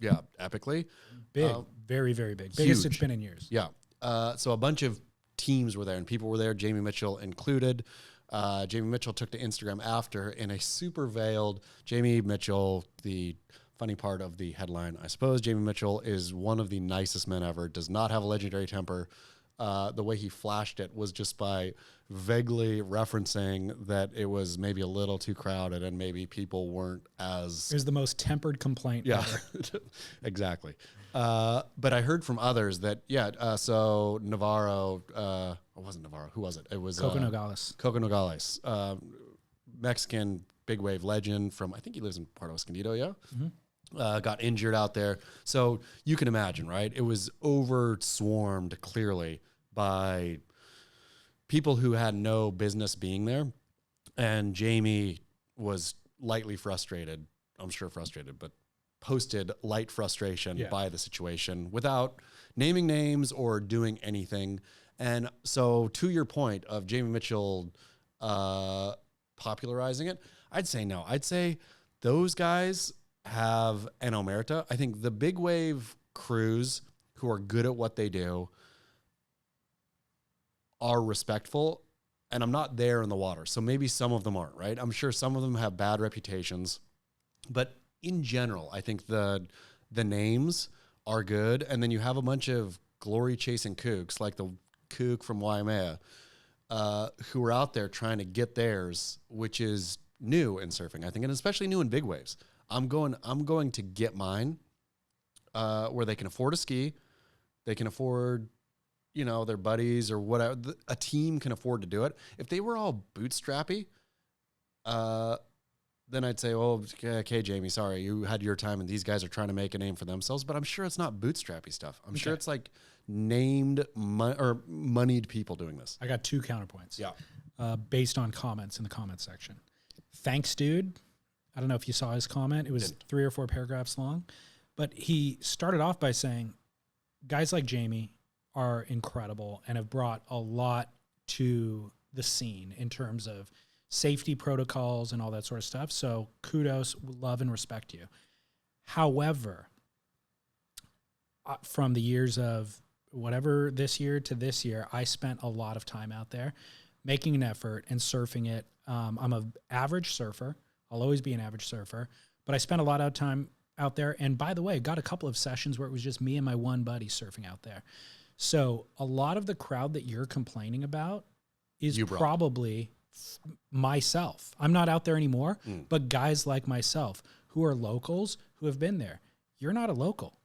epically. Big, very, very big. Biggest it's been in years. Yeah. So a bunch of teams were there and people were there, Jamie Mitchell included. Jamie Mitchell took to Instagram after in a super veiled Jamie Mitchell. The funny part of the headline, I suppose, Jamie Mitchell is one of the nicest men ever, does not have a legendary temper. The way he flashed it was just by vaguely referencing that it was maybe a little too crowded and maybe people weren't as... It was the most tempered complaint ever. Exactly. But I heard from others that, so Navarro, it wasn't Navarro, who was it? It was Coco Nogales. Coco Nogales, Mexican big wave legend from, I think he lives in Puerto Escondido, got injured out there. So you can imagine, right? It was over-swarmed clearly by people who had no business being there. And Jamie was lightly frustrated I'm sure frustrated, but posted light frustration Yeah. by the situation without naming names or doing anything. And so to your point of Jamie Mitchell popularizing it, I'd say no. I'd say those guys have an omerta. I think the big wave crews who are good at what they do are respectful, and I'm not there in the water. So maybe some of them aren't, right? I'm sure some of them have bad reputations, but in general, I think the names are good. And then you have a bunch of glory chasing kooks like the kook from Waimea, who are out there trying to get theirs, which is new in surfing, I think, and especially new in big waves. I'm going to get mine, where they can afford a ski, they can afford, their buddies or whatever. A team can afford to do it. If they were all bootstrappy, then I'd say, oh, okay, Jamie, sorry, you had your time and these guys are trying to make a name for themselves. But I'm sure it's not bootstrappy stuff. I'm sure it's like named or moneyed people doing this. I got 2 counterpoints. Yeah. Based on comments in the comment section. Thanks, dude. I don't know if you saw his comment. It was 3 or 4 paragraphs long. But he started off by saying, guys like Jamie are incredible and have brought a lot to the scene in terms of safety protocols and all that sort of stuff. So kudos, love, and respect you. However, from the years of whatever this year to this year, I spent a lot of time out there making an effort and surfing it. I'm an average surfer. I'll always be an average surfer, but I spent a lot of time out there. And by the way, got a couple of sessions where it was just me and my one buddy surfing out there. So a lot of the crowd that you're complaining about is probably myself. I'm not out there anymore, but guys like myself who are locals who have been there. You're not a local.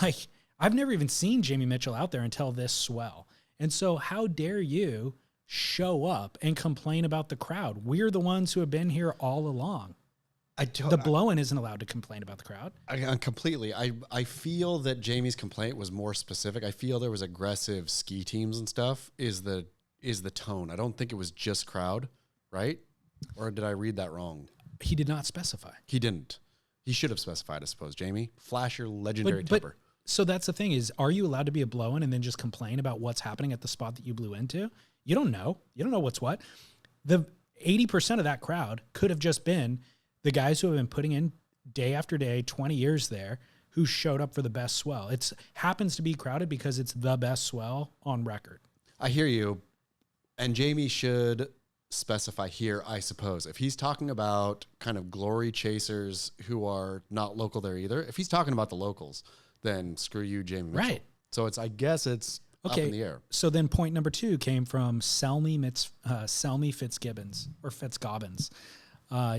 Like, I've never even seen Jamie Mitchell out there until this swell. And so how dare you show up and complain about the crowd? We're the ones who have been here all along. The blow-in isn't allowed to complain about the crowd. Completely. I feel that Jamie's complaint was more specific. I feel there was aggressive ski teams and stuff is the tone. I don't think it was just crowd, right? Or did I read that wrong? He did not specify. He didn't. He should have specified, I suppose. Jamie, flash your legendary temper. So that's the thing is, are you allowed to be a blow-in and then just complain about what's happening at the spot that you blew into? You don't know. You don't know what's what. The 80% of that crowd could have just been the guys who have been putting in day after day, 20 years there, who showed up for the best swell. It happens to be crowded because it's the best swell on record. I hear you. And Jamie should specify here, I suppose. If he's talking about kind of glory chasers who are not local there either, if he's talking about the locals, then screw you, Jamie Mitchell. Right. So I guess it's up in the air. So then point number 2 came from Selmy Fitzgibbons.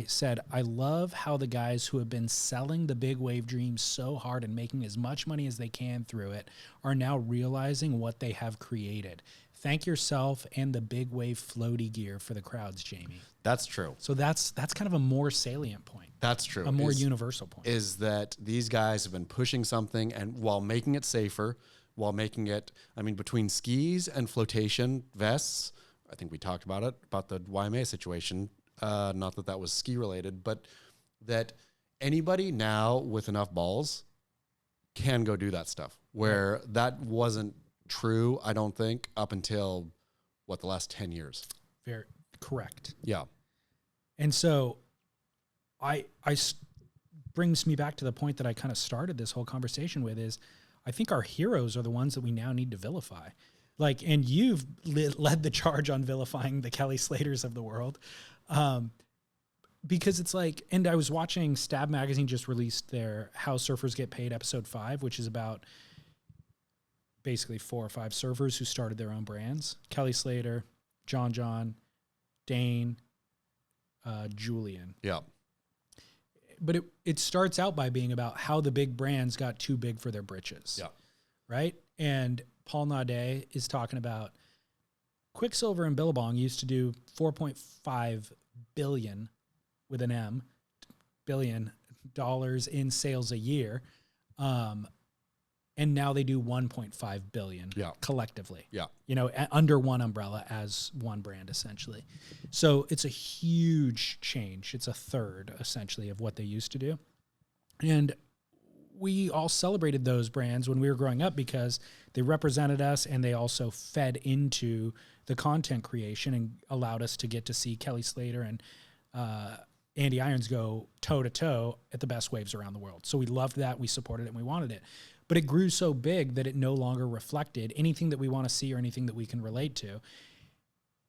Said, I love how the guys who have been selling the big wave dream so hard and making as much money as they can through it are now realizing what they have created. Thank yourself and the big wave floaty gear for the crowds, Jamie. That's true. So that's kind of a more salient point. That's true. A more universal point. Is that these guys have been pushing something and while making it safer, while making it, between skis and flotation vests, I think we talked about it, about the Waimea situation. Not that that was ski related, but that anybody now with enough balls can go do that stuff where that wasn't true, I don't think, up until the last 10 years. Very correct. Yeah. And so brings me back to the point that I kind of started this whole conversation with is I think our heroes are the ones that we now need to vilify. And you've led the charge on vilifying the Kelly Slaters of the world. Because it's and I was watching Stab Magazine just released their How Surfers Get Paid episode 5, which is about basically 4 or 5 surfers who started their own brands. Kelly Slater, John, Dane, Julian. Yeah. But it starts out by being about how the big brands got too big for their britches. Yeah. Right? And Paul Naudet is talking about Quicksilver and Billabong used to do 4.5 billion with an M, billion dollars in sales a year. And now they do 1.5 billion collectively. Yeah. Under one umbrella as one brand, essentially. So it's a huge change. It's a third, essentially, of what they used to do. And we all celebrated those brands when we were growing up because they represented us and they also fed into the content creation and allowed us to get to see Kelly Slater and Andy Irons go toe to toe at the best waves around the world. So we loved that. We supported it and we wanted it. But it grew so big that it no longer reflected anything that we want to see or anything that we can relate to.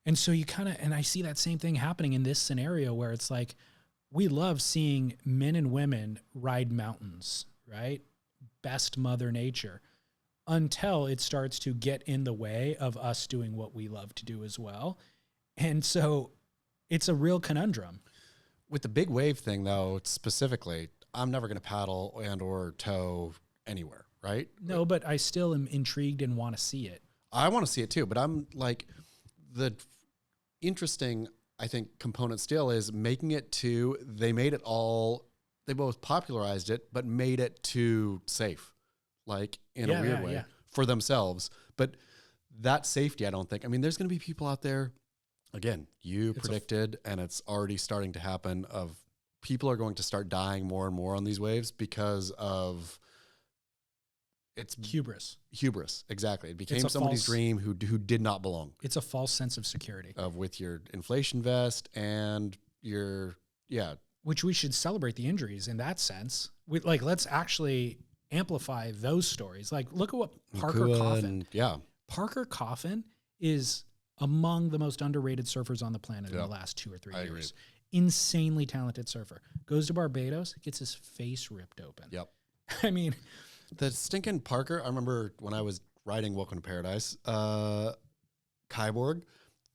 And so you kind of, and I see that same thing happening in this scenario where it's like, we love seeing men and women ride mountains, right? Best Mother Nature, until it starts to get in the way of us doing what we love to do as well. And so it's a real conundrum. With the big wave thing, though, specifically, I'm never going to paddle and or tow anywhere, right? No, but I still am intrigued and want to see it. I want to see it too, but I'm like, the interesting, I think, component still is making it to, they made it all, they both popularized it, but made it too safe, like in a weird way for themselves. But that safety, I don't think, I mean, there's going to be people out there, again, predicted, and it's already starting to happen, of people are going to start dying more and more on these waves because of it's hubris. Exactly. It became somebody's dream who did not belong. It's a false sense of security With your inflation vest and your, which we should celebrate the injuries in that sense. Let's actually amplify those stories. Like, look at what Parker Coffin. Parker Coffin is among the most underrated surfers on the planet in the last 2 or 3 years. Agree. Insanely talented surfer. Goes to Barbados, gets his face ripped open. Yep. I mean, the stinking Parker, I remember when I was writing Welcome to Paradise, Kyborg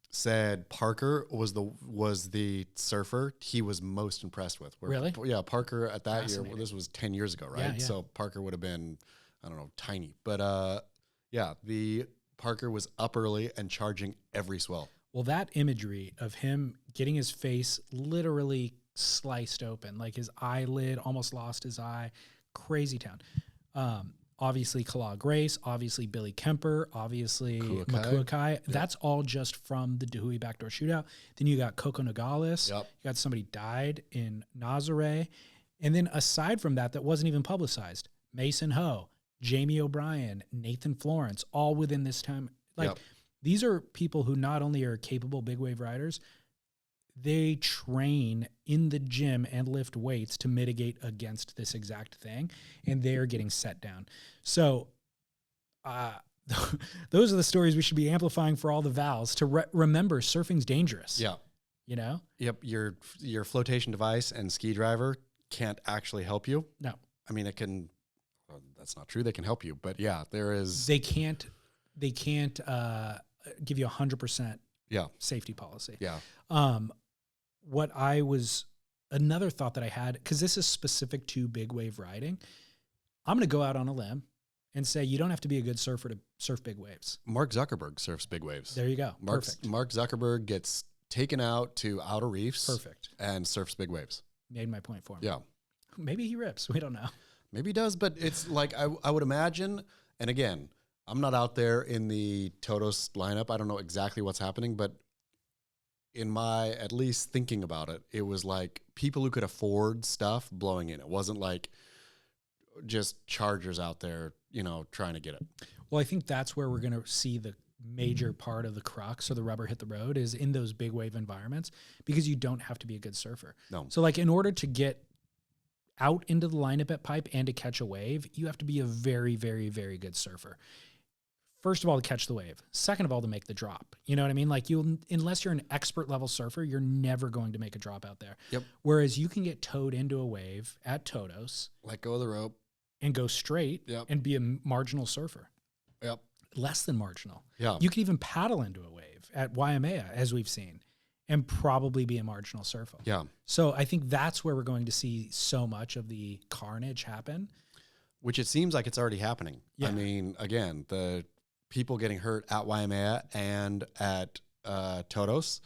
said Parker was the surfer he was most impressed with. Really? Yeah, Parker at that year, this was 10 years ago, right? Yeah. So Parker would have been, I don't know, tiny. But the Parker was up early and charging every swell. Well, that imagery of him getting his face literally sliced open, like his eyelid almost lost his eye, crazy town. Obviously Kala Grace, obviously Billy Kemper, obviously Makuakai. That's all just from the Dahui backdoor shootout. Then you got Coco Nogales. You got somebody died in Nazare. And then aside from that wasn't even publicized, Mason Ho, Jamie O'Brien, Nathan Florence, all within this time. These are people who not only are capable big wave riders, they train in the gym and lift weights to mitigate against this exact thing, and they're getting set down. So those are the stories we should be amplifying for all the Vals to remember surfing's dangerous. Yeah. You know? Yep. Your flotation device and ski driver can't actually help you. No. I mean, it can, well, that's not true. They can help you, but yeah, there is. They can't give you 100% safety policy. Yeah. Another thought that I had, because this is specific to big wave riding, I'm going to go out on a limb and say you don't have to be a good surfer to surf big waves. Mark Zuckerberg surfs big waves. There you go. Perfect. Mark Zuckerberg gets taken out to outer reefs. Perfect. And surfs big waves. Made my point for him. Yeah. Maybe he rips. We don't know. Maybe he does, but it's like I would imagine, and again, I'm not out there in the Todos lineup. I don't know exactly what's happening, but in my, at least thinking about it, it was like people who could afford stuff blowing in. It wasn't like just chargers out there, trying to get it. Well, I think that's where we're going to see the major part of the crux or the rubber hit the road is in those big wave environments, because you don't have to be a good surfer. No. So like in order to get out into the lineup at Pipe and to catch a wave, you have to be a very, very, very good surfer. First of all, to catch the wave. Second of all, to make the drop. You know what I mean? Like unless you're an expert level surfer, you're never going to make a drop out there. Yep. Whereas you can get towed into a wave at Todos, let go of the rope, and go straight and be a marginal surfer. Yep. Less than marginal. Yeah. You can even paddle into a wave at Waimea, as we've seen, and probably be a marginal surfer. Yeah. So I think that's where we're going to see so much of the carnage happen. Which it seems like it's already happening. Yeah. I mean, again, the people getting hurt at Waimea and at Todos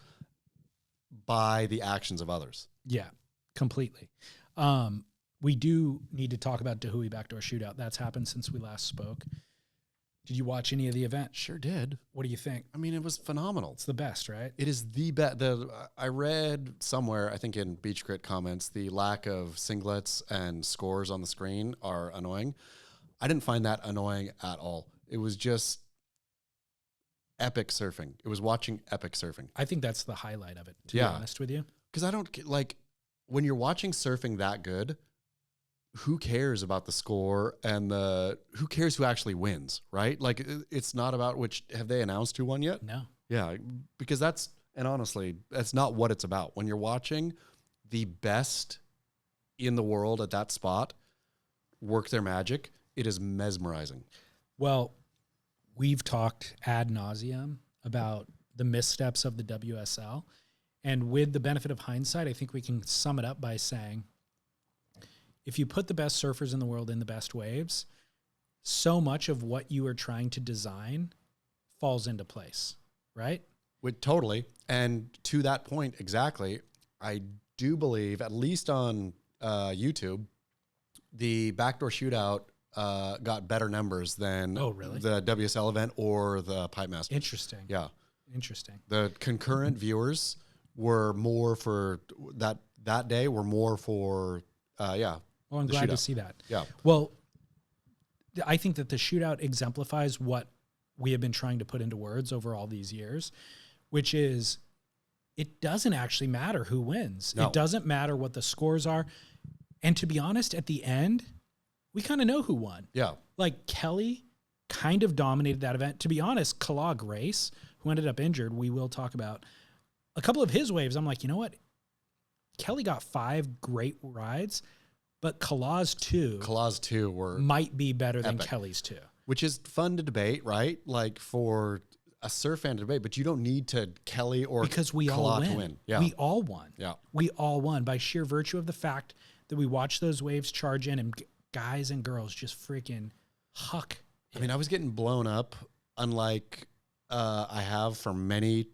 by the actions of others. Yeah, completely. We do need to talk about Dahui backdoor shootout. That's happened since we last spoke. Did you watch any of the event? Sure did. What do you think? I mean, it was phenomenal. It's the best, right? It is the best. I read somewhere, I think in Beach Crit comments, the lack of singlets and scores on the screen are annoying. I didn't find that annoying at all. It was just epic surfing. It was watching epic surfing. I think that's the highlight of it, to be honest with you. Because I don't like when you're watching surfing that good, who cares about the score and who cares who actually wins, right? Like it's not about have they announced who won yet? No. Yeah, because honestly, that's not what it's about. When you're watching the best in the world at that spot work their magic, it is mesmerizing. Well, we've talked ad nauseum about the missteps of the WSL. And with the benefit of hindsight, I think we can sum it up by saying, if you put the best surfers in the world in the best waves, so much of what you are trying to design falls into place, right? Totally. And to that point, exactly, I do believe, at least on YouTube, the backdoor shootout got better numbers than the WSL event or the Pipe Masters. Interesting. Yeah. Interesting. The concurrent viewers were more for that day, were more for, Well, I'm glad to see that. Yeah. Well, I think that the shootout exemplifies what we have been trying to put into words over all these years, which is it doesn't actually matter who wins. No. It doesn't matter what the scores are. And to be honest, at the end, we kind of know who won. Yeah. Like Kelly kind of dominated that event. To be honest, Kala Grace, who ended up injured, we will talk about a couple of his waves. I'm like, you know what? Kelly got 5 great rides, but Kala's two might be better than Kelly's 2. Which is fun to debate, right? Like for a surf fan to debate, but you don't need to Kelly or because we Kala all win. to win. Yeah. We all won. Yeah. We all won by sheer virtue of the fact that we watched those waves charge in and guys and girls just freaking huck. I mean, I was getting blown up, unlike I have for many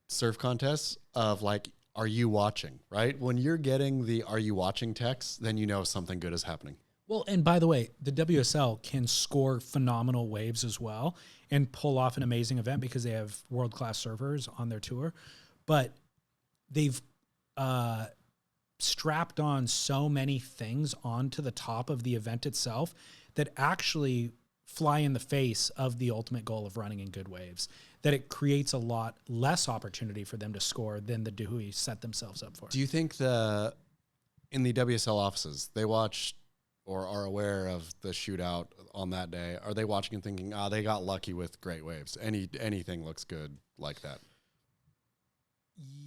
surf contests of like, are you watching, right? When you're getting the are you watching text, then you know something good is happening. Well, and by the way, the WSL can score phenomenal waves as well and pull off an amazing event because they have world-class surfers on their tour. But they've strapped on so many things onto the top of the event itself that actually fly in the face of the ultimate goal of running in good waves, that it creates a lot less opportunity for them to score than the Dahui set themselves up for. Do you think in the WSL offices, they watch or are aware of the shootout on that day? Are they watching and thinking, they got lucky with great waves? Anything looks good like that?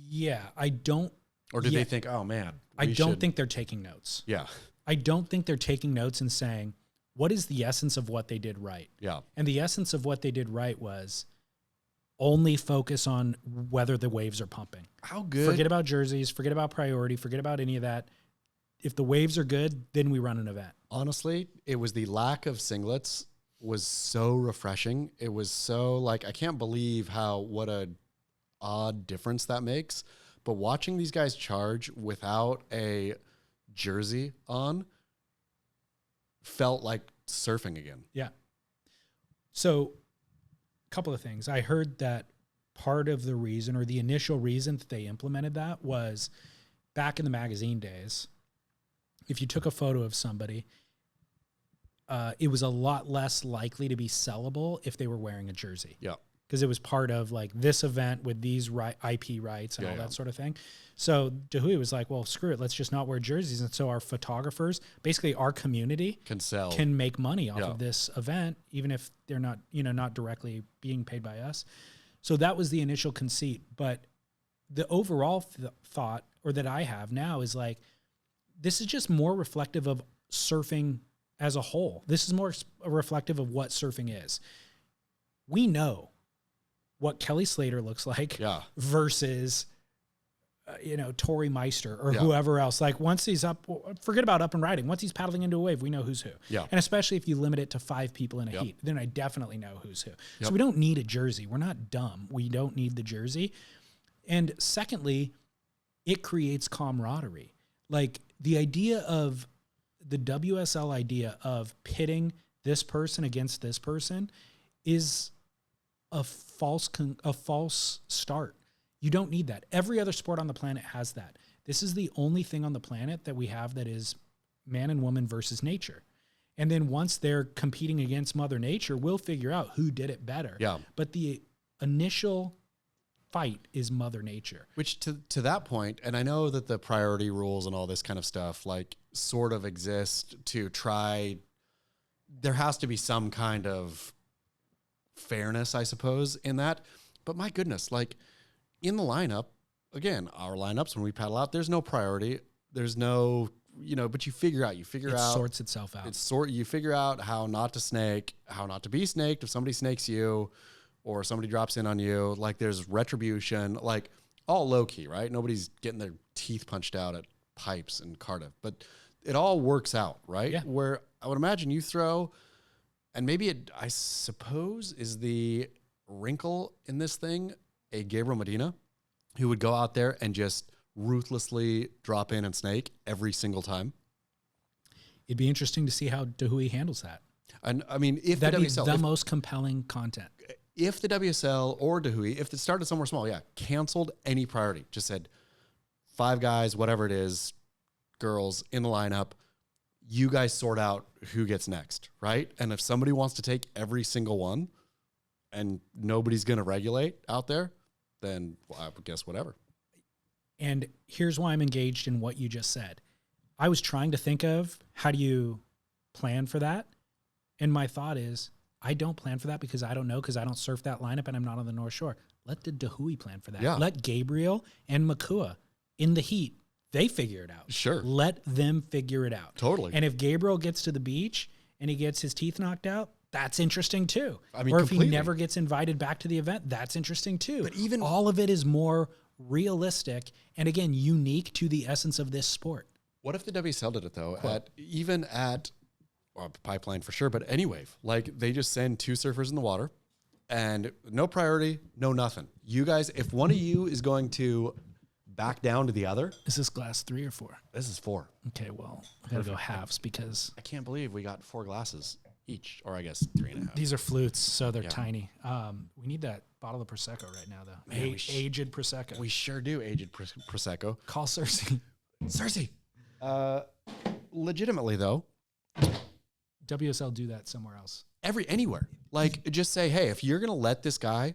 Yeah, I don't. Or do they think, oh man, I don't think they're taking notes. Yeah. I don't think they're taking notes and saying, what is the essence of what they did right? Yeah. And the essence of what they did right was only focus on whether the waves are pumping. How good? Forget about jerseys, forget about priority, forget about any of that. If the waves are good, then we run an event. Honestly, it was the lack of singlets was so refreshing. It was so like, I can't believe what a odd difference that makes. But watching these guys charge without a jersey on felt like surfing again. Yeah. So a couple of things. I heard that part of the reason or the initial reason that they implemented that was back in the magazine days, if you took a photo of somebody, it was a lot less likely to be sellable if they were wearing a jersey. Yeah. Because it was part of like this event with these IP rights and all that sort of thing. So Dahui was like, well, screw it. Let's just not wear jerseys. And so our photographers, basically our community can make money off of this event, even if they're not, not directly being paid by us. So that was the initial conceit. But the overall thought or that I have now is like, this is just more reflective of surfing as a whole. This is more reflective of what surfing is. We know what Kelly Slater looks like versus, Tori Meister or whoever else. Like once he's up, forget about up and riding. Once he's paddling into a wave, we know who's who. Yeah. And especially if you limit it to 5 people in a heat, then I definitely know who's who. So we don't need a jersey. We're not dumb. We don't need the jersey. And secondly, it creates camaraderie. Like the idea of the WSL idea of pitting this person against this person is a false start. You don't need that. Every other sport on the planet has that. This is the only thing on the planet that we have that is man and woman versus nature. And then once they're competing against Mother Nature, we'll figure out who did it better. Yeah. But the initial fight is Mother Nature. Which to that point, and I know that the priority rules and all this kind of stuff like sort of exist to try, there has to be some kind of fairness, I suppose, in that. But my goodness, like in the lineup, again, our lineups, when we paddle out, there's no priority. There's no, but you figure out, it sorts itself out. You figure out how not to snake, how not to be snaked. If somebody snakes you or somebody drops in on you, like there's retribution, like all low key, right? Nobody's getting their teeth punched out at pipes in Cardiff, but it all works out, right? Yeah. Where I would imagine you throw, and maybe it, I suppose, is the wrinkle in this thing, a Gabriel Medina who would go out there and just ruthlessly drop in and snake every single time. It'd be interesting to see how Dahui handles that. And I mean, if that'd the be WSL, the most compelling content. If the WSL or Dahui, if it started somewhere small, canceled any priority, just said 5 guys, whatever it is, girls in the lineup, you guys sort out who gets next, right? And if somebody wants to take every single one and nobody's going to regulate out there, then I would guess whatever. And here's why I'm engaged in what you just said. I was trying to think of how do you plan for that? And my thought is, I don't plan for that because I don't know, because I don't surf that lineup and I'm not on the North Shore. Let the Dahui plan for that. Yeah. Let Gabriel and Makua in the heat, they figure it out. Sure. Let them figure it out. Totally. And if Gabriel gets to the beach and he gets his teeth knocked out, that's interesting too. I mean, or if completely. he never gets invited back to the event, that's interesting too. But even all of it is more realistic and again, unique to the essence of this sport. What if the WSL did it though? At Pipeline for sure, but any wave, like they just send 2 surfers in the water and no priority, no nothing. You guys, if one of you is going to back down to the other. Is this glass 3 or 4? This is 4. Okay, well, I gotta go halves because I can't believe we got 4 glasses each, or I guess 3.5. These are flutes, so they're tiny. We need that bottle of Prosecco right now, though. Man, aged Prosecco. We sure do, aged Prosecco. Call Cersei. Cersei. Legitimately though, WSL do that somewhere else. Anywhere. Like just say, hey, if you're gonna let this guy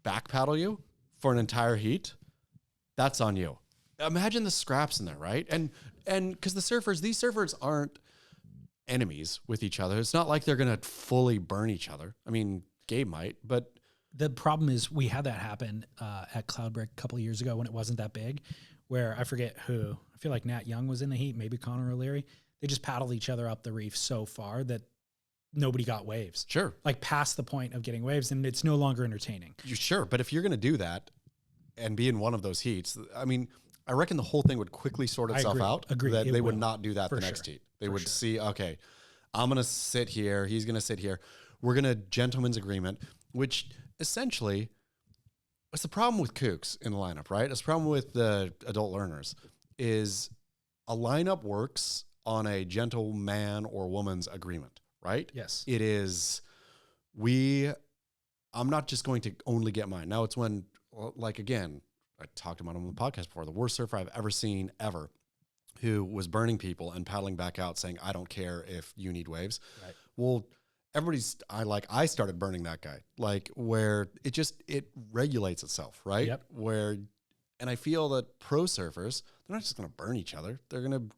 back paddle you for an entire heat, that's on you. Imagine the scraps in there, right? And because these surfers aren't enemies with each other. It's not like they're gonna fully burn each other. I mean, Gabe might, but the problem is we had that happen at Cloudbreak a couple of years ago when it wasn't that big, where I forget who. I feel like Nat Young was in the heat, maybe Connor O'Leary. They just paddled each other up the reef so far that nobody got waves. Sure. Like past the point of getting waves, and it's no longer entertaining. Sure, but if you're going to do that and be in one of those heats, I mean, I reckon the whole thing would quickly sort itself out. Agree. That they would will. not do that For the next sure. heat. They For would sure. see, okay, I'm going to sit here. He's going to sit here. We're going to gentleman's agreement, which essentially, it's the problem with kooks in the lineup, right? It's the problem with the adult learners is a lineup works on a gentleman or woman's agreement, right? Yes. It is, I'm not just going to only get mine. Now it's when, like, again, I talked about him on the podcast before, the worst surfer I've ever seen ever, who was burning people and paddling back out saying, I don't care if you need waves. Right. Well, I started burning that guy, like where it regulates itself, right? Yep. And I feel that pro surfers, they're not just going to burn each other. They're going to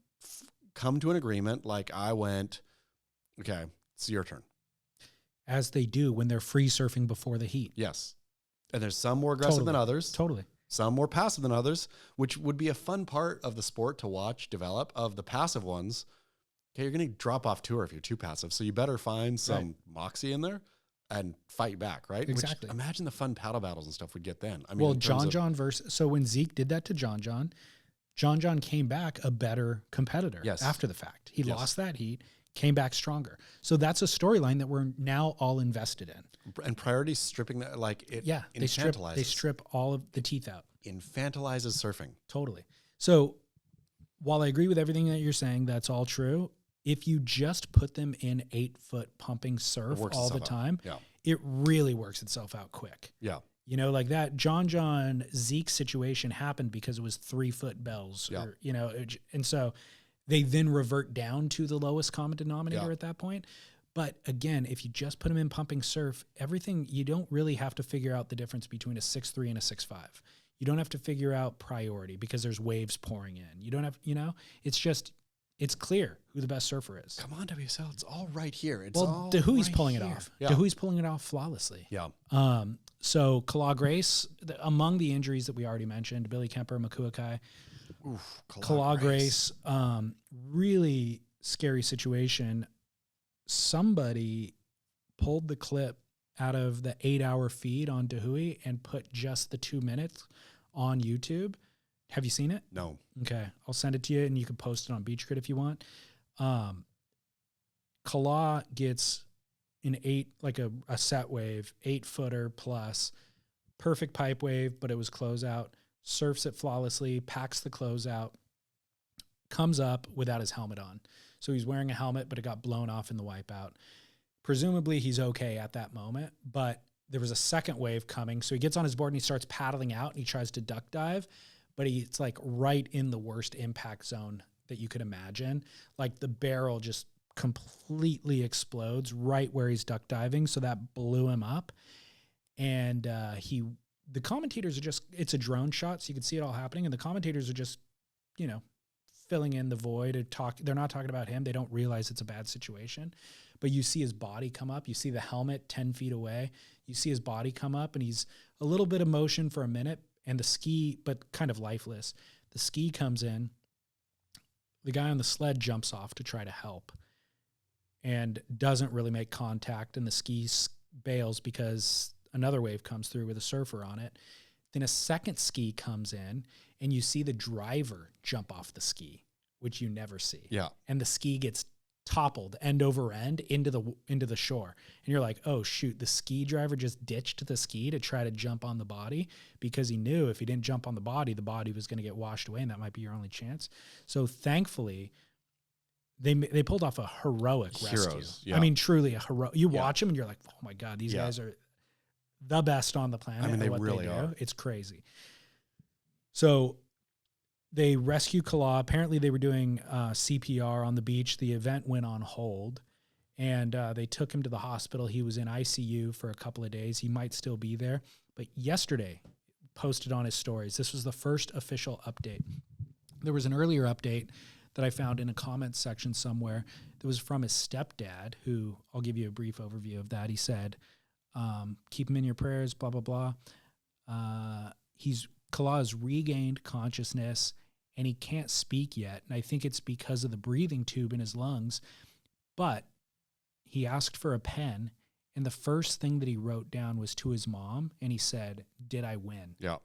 come to an agreement. Like I went, okay, it's your turn. As they do when they're free surfing before the heat. Yes. And there's some more aggressive than others. Totally. Some more passive than others, which would be a fun part of the sport to watch develop. Of the passive ones, okay, you're going to drop off tour if you're too passive. So you better find some moxie in there and fight back, right? Exactly. Which, imagine the fun paddle battles and stuff we'd get then. I mean, well, John versus, so when Zeke did that to John came back a better competitor after the fact. He lost that heat, came back stronger. So that's a storyline that we're now all invested in. And Priority's stripping that, like it infantilizes. They strip all of the teeth out. Infantilizes surfing. Totally. So while I agree with everything that you're saying, that's all true. If you just put them in 8-foot pumping surf all the time, it really works itself out quick. Yeah. You know, like that John Zeke situation happened because it was 3-foot bells, Yeah. or, you know, and so they then revert down to the lowest common denominator at that point. But again, if you just put them in pumping surf, everything, you don't really have to figure out the difference between a 6'3" and a 6'5". You don't have to figure out priority because there's waves pouring in. You don't have, you know, it's just, it's clear who the best surfer is. Come on, WSL. It's all right here. It's Well, all Dahui's right pulling here. it off. Yeah. Dahui's pulling it off flawlessly. Yeah. So Kala Grace, among the injuries that we already mentioned, Billy Kemper, Makuakai, Kala Grace, really scary situation. Somebody pulled the clip out of the 8-hour feed on Dahui and put just the 2 minutes on YouTube. Have you seen it? No. Okay. I'll send it to you and you can post it on Beach Grit if you want. Kala gets an a set wave, 8-footer plus, perfect pipe wave, but it was closeout, surfs it flawlessly, packs the closeout, comes up without his helmet on. So he's wearing a helmet, but it got blown off in the wipeout. Presumably he's okay at that moment, but there was a second wave coming. So he gets on his board and he starts paddling out and he tries to duck dive, but it's like right in the worst impact zone that you could imagine. Like the barrel just completely explodes right where he's duck diving. So that blew him up. And the commentators are just, it's a drone shot, so you can see it all happening. And the commentators are just, you know, filling in the void. They're not talking about him. They don't realize it's a bad situation. But you see his body come up. You see the helmet 10 feet away. You see his body come up, and he's a little bit of motion for a minute, and the ski, but kind of lifeless. The ski comes in. The guy on the sled jumps off to try to help and doesn't really make contact, and the ski bails because another wave comes through with a surfer on it. Then a second ski comes in, and you see the driver jump off the ski, which you never see. Yeah. And the ski gets toppled end over end into the shore. And you're like, oh shoot, the ski driver just ditched the ski to try to jump on the body because he knew if he didn't jump on the body was going to get washed away, and that might be your only chance. So thankfully, they pulled off a heroic rescue. Yeah. I mean, truly a heroic. You watch them and you're like, oh my God, these guys are the best on the planet. I mean, they what really they do. are. It's crazy. So they rescue Kala. Apparently they were doing CPR on the beach. The event went on hold, and they took him to the hospital. He was in ICU for a couple of days. He might still be there. But yesterday, posted on his stories, this was the first official update. There was an earlier update that I found in a comments section somewhere that was from his stepdad, who I'll give you a brief overview of that. He said, keep him in your prayers, blah, blah, blah. Kala has regained consciousness and he can't speak yet. And I think it's because of the breathing tube in his lungs. But he asked for a pen, and the first thing that he wrote down was to his mom, and he said, "Did I win?" Yeah.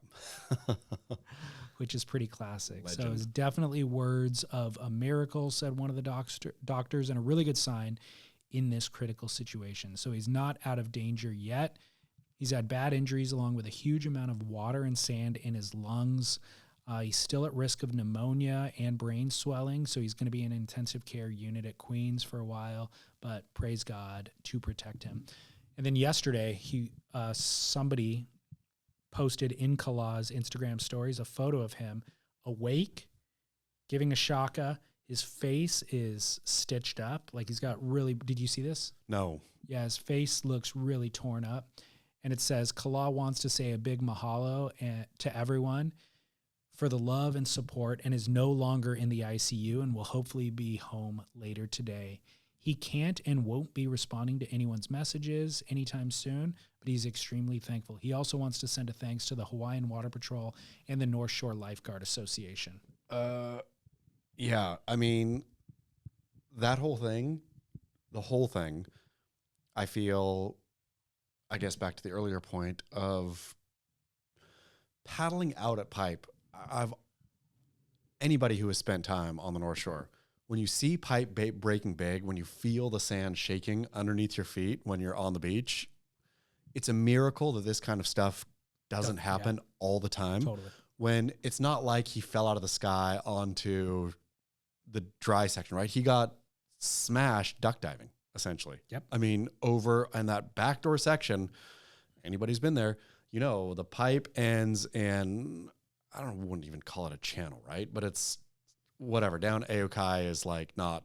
Which is pretty classic. Legend. So it's definitely words of a miracle, said one of the doctors, and a really good sign in this critical situation. So he's not out of danger yet. He's had bad injuries along with a huge amount of water and sand in his lungs. He's still at risk of pneumonia and brain swelling, so he's going to be in an intensive care unit at Queens for a while, but praise God to protect him. And then yesterday, somebody posted in Kala's Instagram stories a photo of him awake, giving a shaka. His face is stitched up. Like he's got really, did you see this? No. Yeah, his face looks really torn up. And it says, Kala wants to say a big mahalo to everyone for the love and support, and is no longer in the ICU and will hopefully be home later today. He can't and won't be responding to anyone's messages anytime soon, but he's extremely thankful. He also wants to send a thanks to the Hawaiian Water Patrol and the North Shore Lifeguard Association. Yeah, I mean, the whole thing, I feel, I guess back to the earlier point of paddling out at pipe. Anybody who has spent time on the North Shore, when you see pipe breaking big, when you feel the sand shaking underneath your feet when you're on the beach, it's a miracle that this kind of stuff doesn't happen all the time. Totally. When it's not like he fell out of the sky onto the dry section, right? He got smashed duck diving, essentially. Yep. I mean, over in that backdoor section, anybody's been there, you know, the pipe ends in, wouldn't even call it a channel, right? But it's whatever. Down Aokai is like not,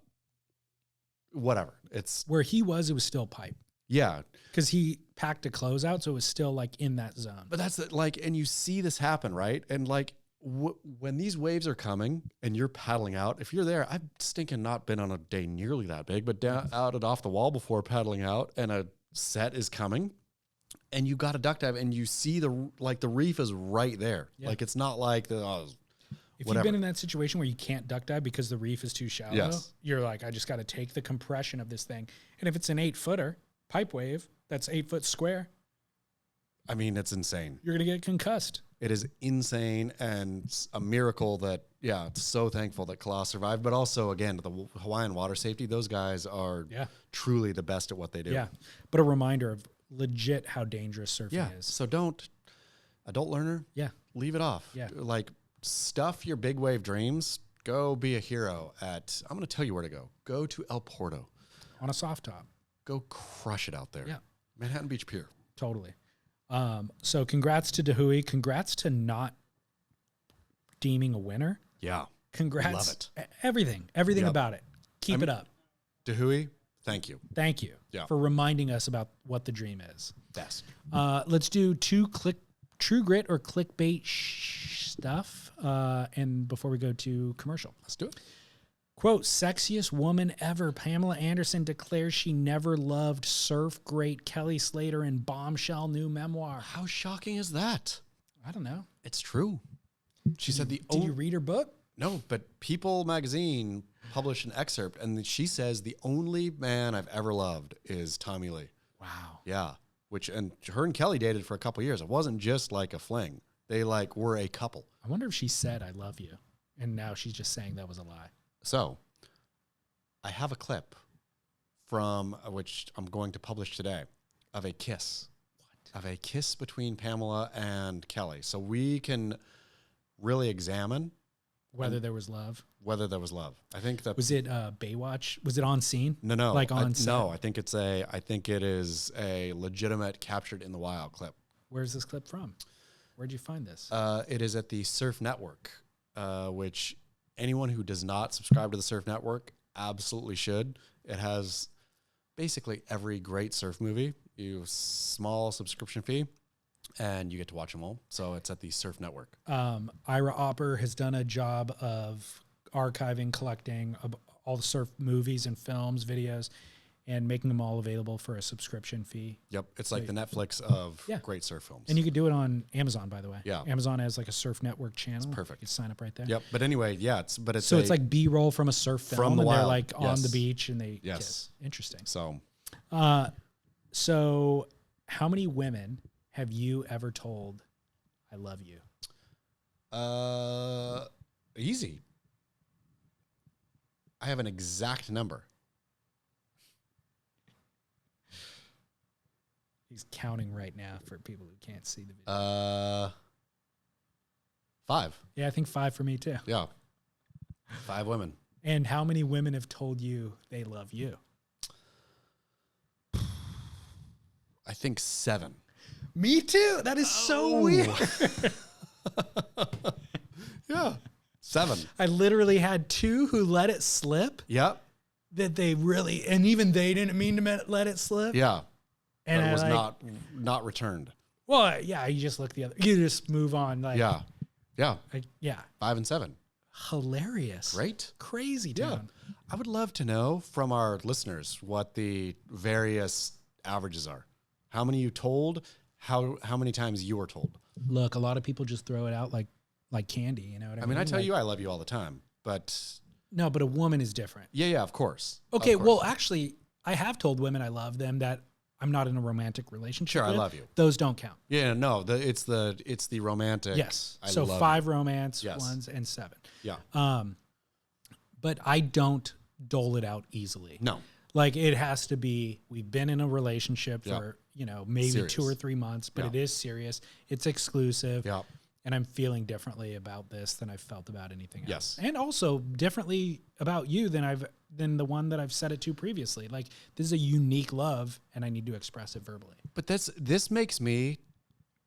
whatever. It's Where he was, it was still pipe. yeah. Because he packed a closeout, so it was still like in that zone. But that's like, and you see this happen, right? And like when these waves are coming and you're paddling out, if you're there, I've stinking not been on a day nearly that big, but down out and off the wall before paddling out, and a set is coming, and you got a duck dive, and you see the reef is right there. Yeah. Like it's not like the If whatever. you've been in that situation where you can't duck dive because the reef is too shallow, Yes. you're like, I just got to take the compression of this thing. And if it's an 8-footer pipe wave that's 8 foot square, I mean, it's insane. you're going to get concussed. It is insane and a miracle that, yeah, it's so thankful that Kala survived. But also, again, the Hawaiian water safety, those guys are Yeah. truly the best at what they do. Yeah. But a reminder of legit how dangerous surfing Yeah. is. So don't, adult learner, Yeah. leave it off. Yeah. Like, stuff your big wave dreams. Go be a hero at, I'm going to tell you where to go. Go to El Porto. On a soft top. Go crush it out there. Yeah. Manhattan Beach Pier. Totally. So congrats to Dahui. Congrats to not deeming a winner. Yeah. Congrats. Love it. Everything Yep. about it. Keep it up. Dahui, thank you. Thank you Yeah. for reminding us about what the dream is. Best. Let's do True Grit or clickbait stuff. And before we go to commercial. Let's do it. Quote, sexiest woman ever. Pamela Anderson declares she never loved surf great Kelly Slater in bombshell new memoir. How shocking is that? I don't know. It's true. She said the Did you read her book? No, but People magazine published an excerpt, and she says the only man I've ever loved is Tommy Lee. Wow. Yeah, and her and Kelly dated for a couple years. It wasn't just like a fling; they like were a couple. I wonder if she said "I love you," and now she's just saying that was a lie. So, I have a clip from which I'm going to publish today of a kiss. What? Of a kiss between Pamela and Kelly, so we can really examine Whether there was love. whether there was love. I think that Was it Baywatch? Was it on scene? no, Like on set? no. I think it is a legitimate captured in the wild clip. Where's this clip from? Where'd you find this? It is at the Surf Network, which anyone who does not subscribe to the Surf Network absolutely should. It has basically every great surf movie. You small subscription fee, and you get to watch them all. So it's at the Surf Network. Ira Opper has done a job of archiving, collecting all the surf movies and films, videos, and making them all available for a subscription fee. Yep, it's like the Netflix of Yeah. great surf films. And you could do it on Amazon, by the way. Yeah. Amazon has like a Surf Network channel. It's perfect. You sign up right there. Yep, but anyway, yeah, it's So it's like B-roll from a surf film, From the and they're wild. like on Yes. the beach and they Yes. kiss. Interesting. so. So how many women have you ever told, I love you? Easy. I have an exact number. He's counting right now for people who can't see the video. 5. Yeah, I think 5 for me too. Yeah. 5 women. And how many women have told you they love you? I think 7. Me too. That is so weird. Yeah. 7. I literally had 2 who let it slip Yep. that they really, and even they didn't mean to let it slip. Yeah. And But I it was like, not returned. well, yeah, you just look the other, you just move on. Like, Yeah. Yeah. like, yeah. 5 and 7. Hilarious. Great. Crazy Yeah. town. I would love to know from our listeners what the various averages are. How many you told, how many times you were told. Look, a lot of people just throw it out like candy, you know what I mean? I mean, I tell Like, you I love you all the time, but no, but a woman is different. yeah, of course. Okay, Of course. well, actually, I have told women I love them that I'm not in a romantic relationship. Sure, I with. love you. Those don't count. Yeah, no, it's the romantic. Yes. I So love 5 romance Yes. ones and 7. Yeah. But I don't dole it out easily. No. Like it has to be, we've been in a relationship Yeah. for, maybe Serious. 2 or 3 months, but Yeah. it is serious. It's exclusive. Yeah. And I'm feeling differently about this than I've felt about anything else. Yes. And also differently about you than than the one that I've said it to previously. Like, this is a unique love, and I need to express it verbally. But this makes me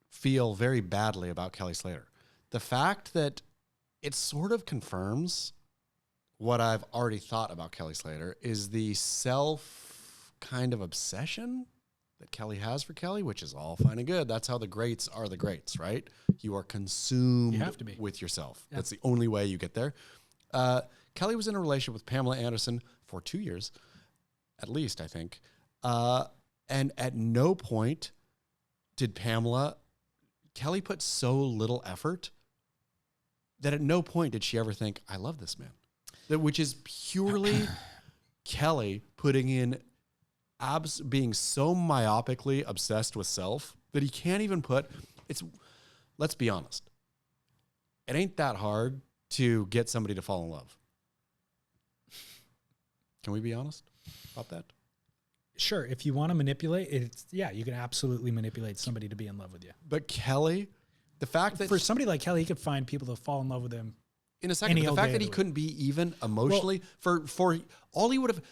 feel very badly about Kelly Slater. The fact that it sort of confirms what I've already thought about Kelly Slater is the self kind of obsession that Kelly has for Kelly, which is all fine and good. That's how the greats are the greats, right? You are consumed You have to be. with yourself. Yeah. That's the only way you get there. Kelly was in a relationship with Pamela Anderson for 2 years, at least, I think. And at no point did Kelly put so little effort that at no point did she ever think, I love this man. Which is purely Kelly putting in being so myopically obsessed with self that he can't even let's be honest. It ain't that hard to get somebody to fall in love. Can we be honest about that? Sure. If you want to manipulate it, you can absolutely manipulate somebody to be in love with you. But Kelly, the fact that For somebody like Kelly, he could find people to fall in love with him. in a second, any but the old fact day that of he the couldn't be even emotionally for all he would have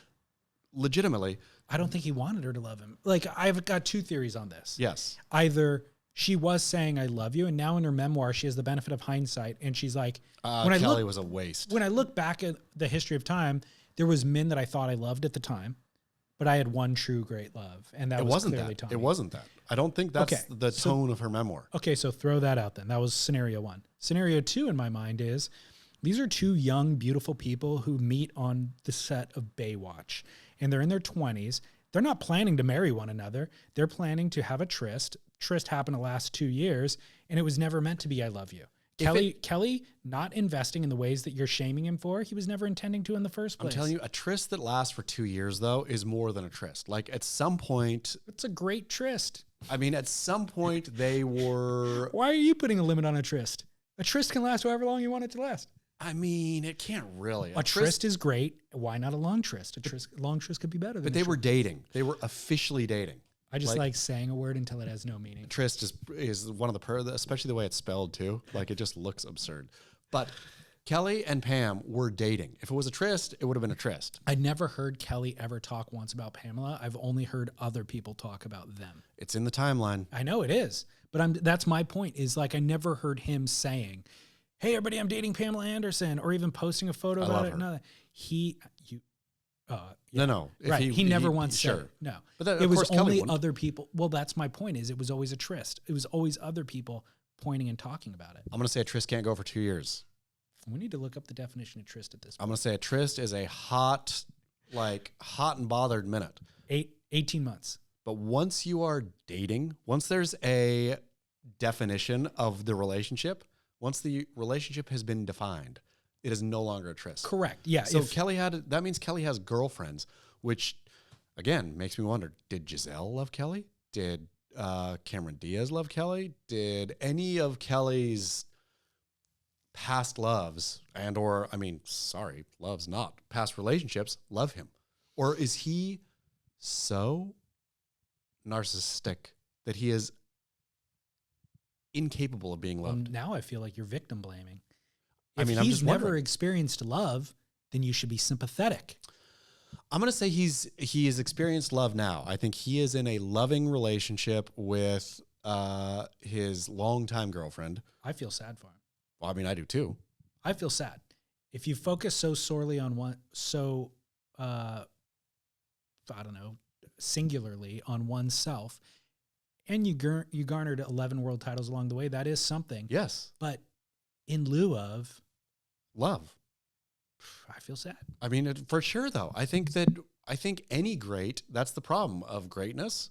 legitimately. I don't think he wanted her to love him. Like, I've got two theories on this. Yes. Either she was saying, I love you, and now in her memoir, she has the benefit of hindsight, and she's like, Kelly was a waste. when I look back at the history of time, there was men that I thought I loved at the time, but I had one true great love, and that was clearly Tommy. It wasn't that. I don't think that's Okay, the tone of her memoir. Okay, so throw that out then. That was scenario one. Scenario two in my mind is these are two young, beautiful people who meet on the set of Baywatch, and they're in their 20s. They're not planning to marry one another. They're planning to have a tryst. Tryst happened to last 2 years, and it was never meant to be I love you. Kelly not investing in the ways that you're shaming him for, he was never intending to in the first place. I'm telling you, a tryst that lasts for 2 years, though, is more than a tryst. Like, at some point, It's a great tryst. I mean, at some point, they were... Why are you putting a limit on a tryst? A tryst can last however long you want it to last. I mean, it can't really. A tryst is great. Why not a long tryst? Long tryst could be better than But a they tryst. were dating. They were officially dating. I just like saying a word until it has no meaning. Tryst is one of especially the way it's spelled too. Like, it just looks absurd. But Kelly and Pam were dating. If it was a tryst, it would have been a tryst. I never heard Kelly ever talk once about Pamela. I've only heard other people talk about them. It's in the timeline. I know it is, but that's my point. Is like I never heard him saying, "Hey, everybody, I'm dating Pamela Anderson," or even posting a photo about it. her. No, No. If right. He never once said sure. it. No. But that, it of was course, Kelly only wouldn't. other people. Well, that's my point. Is it was always a tryst. It was always other people pointing and talking about it. I'm going to say a tryst can't go for 2 years. We need to look up the definition of tryst at this point. I'm going to say a tryst is a hot and bothered minute. 18 months. But once you are dating, once there's a definition of the relationship, once the relationship has been defined, it is no longer a tryst. Correct. Yeah. So that means Kelly has girlfriends, which again makes me wonder, did Giselle love Kelly? Did Cameron Diaz love Kelly? Did any of Kelly's past loves past relationships love him? Or is he so narcissistic that he is incapable of being loved? Now I feel like you're victim blaming. I'm If he's just never wondering. experienced love, then you should be sympathetic. I'm going to say he has experienced love now. I think he is in a loving relationship with his longtime girlfriend. I feel sad for him. Well, I mean, I do too. I feel sad. If you focus so sorely on singularly on oneself, and you garnered 11 world titles along the way, that is something. Yes. But in lieu of Love. I feel sad. I mean, for sure, though. I think any great, that's the problem of greatness.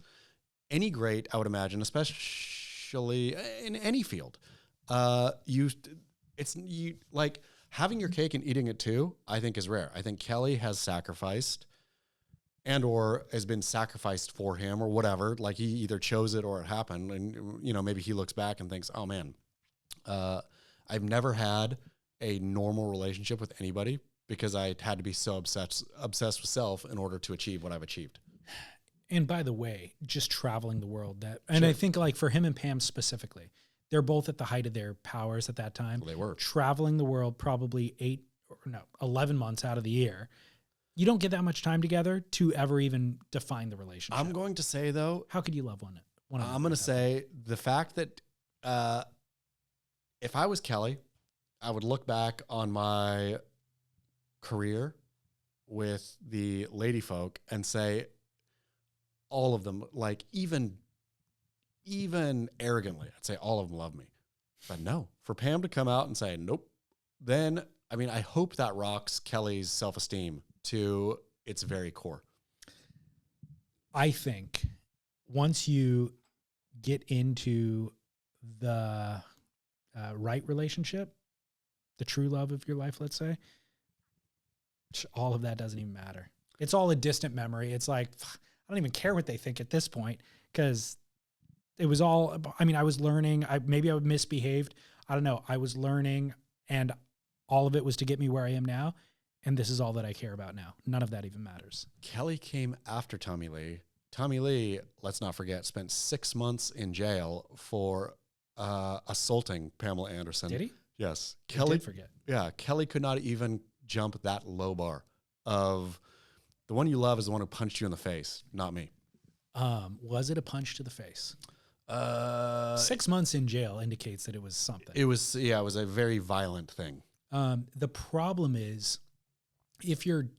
Any great, I would imagine, especially in any field, like having your cake and eating it too, I think is rare. I think Kelly has sacrificed or has been sacrificed for him or whatever. Like, he either chose it or it happened. And, maybe he looks back and thinks, oh man, I've never had a normal relationship with anybody because I had to be so obsessed with self in order to achieve what I've achieved. And by the way, just traveling the world, I think like for him and Pam specifically, they're both at the height of their powers at that time. Well, they were traveling the world probably 11 months out of the year. You don't get that much time together to ever even define the relationship. I'm going to say, though, how could you love one? I'm going to say the fact that if I was Kelly, I would look back on my career with the lady folk and say all of them, like even arrogantly, I'd say all of them love me. But no, for Pam to come out and say, nope, then, I mean, I hope that rocks Kelly's self-esteem to its very core. I think once you get into the right relationship, the true love of your life, let's say, all of that doesn't even matter. It's all a distant memory. It's like, I don't even care what they think at this point, because it was all, I mean, I was learning. Maybe I misbehaved. I don't know. I was learning, and all of it was to get me where I am now. And this is all that I care about now. None of that even matters. Kelly came after Tommy Lee. Tommy Lee, let's not forget, spent 6 months in jail for assaulting Pamela Anderson. Did he? Yes. Kelly did forget. Yeah. Kelly could not even jump that low bar of the one you love is the one who punched you in the face, not me. Was it a punch to the face? 6 months in jail indicates that it was something. It was a very violent thing. The problem is, if you're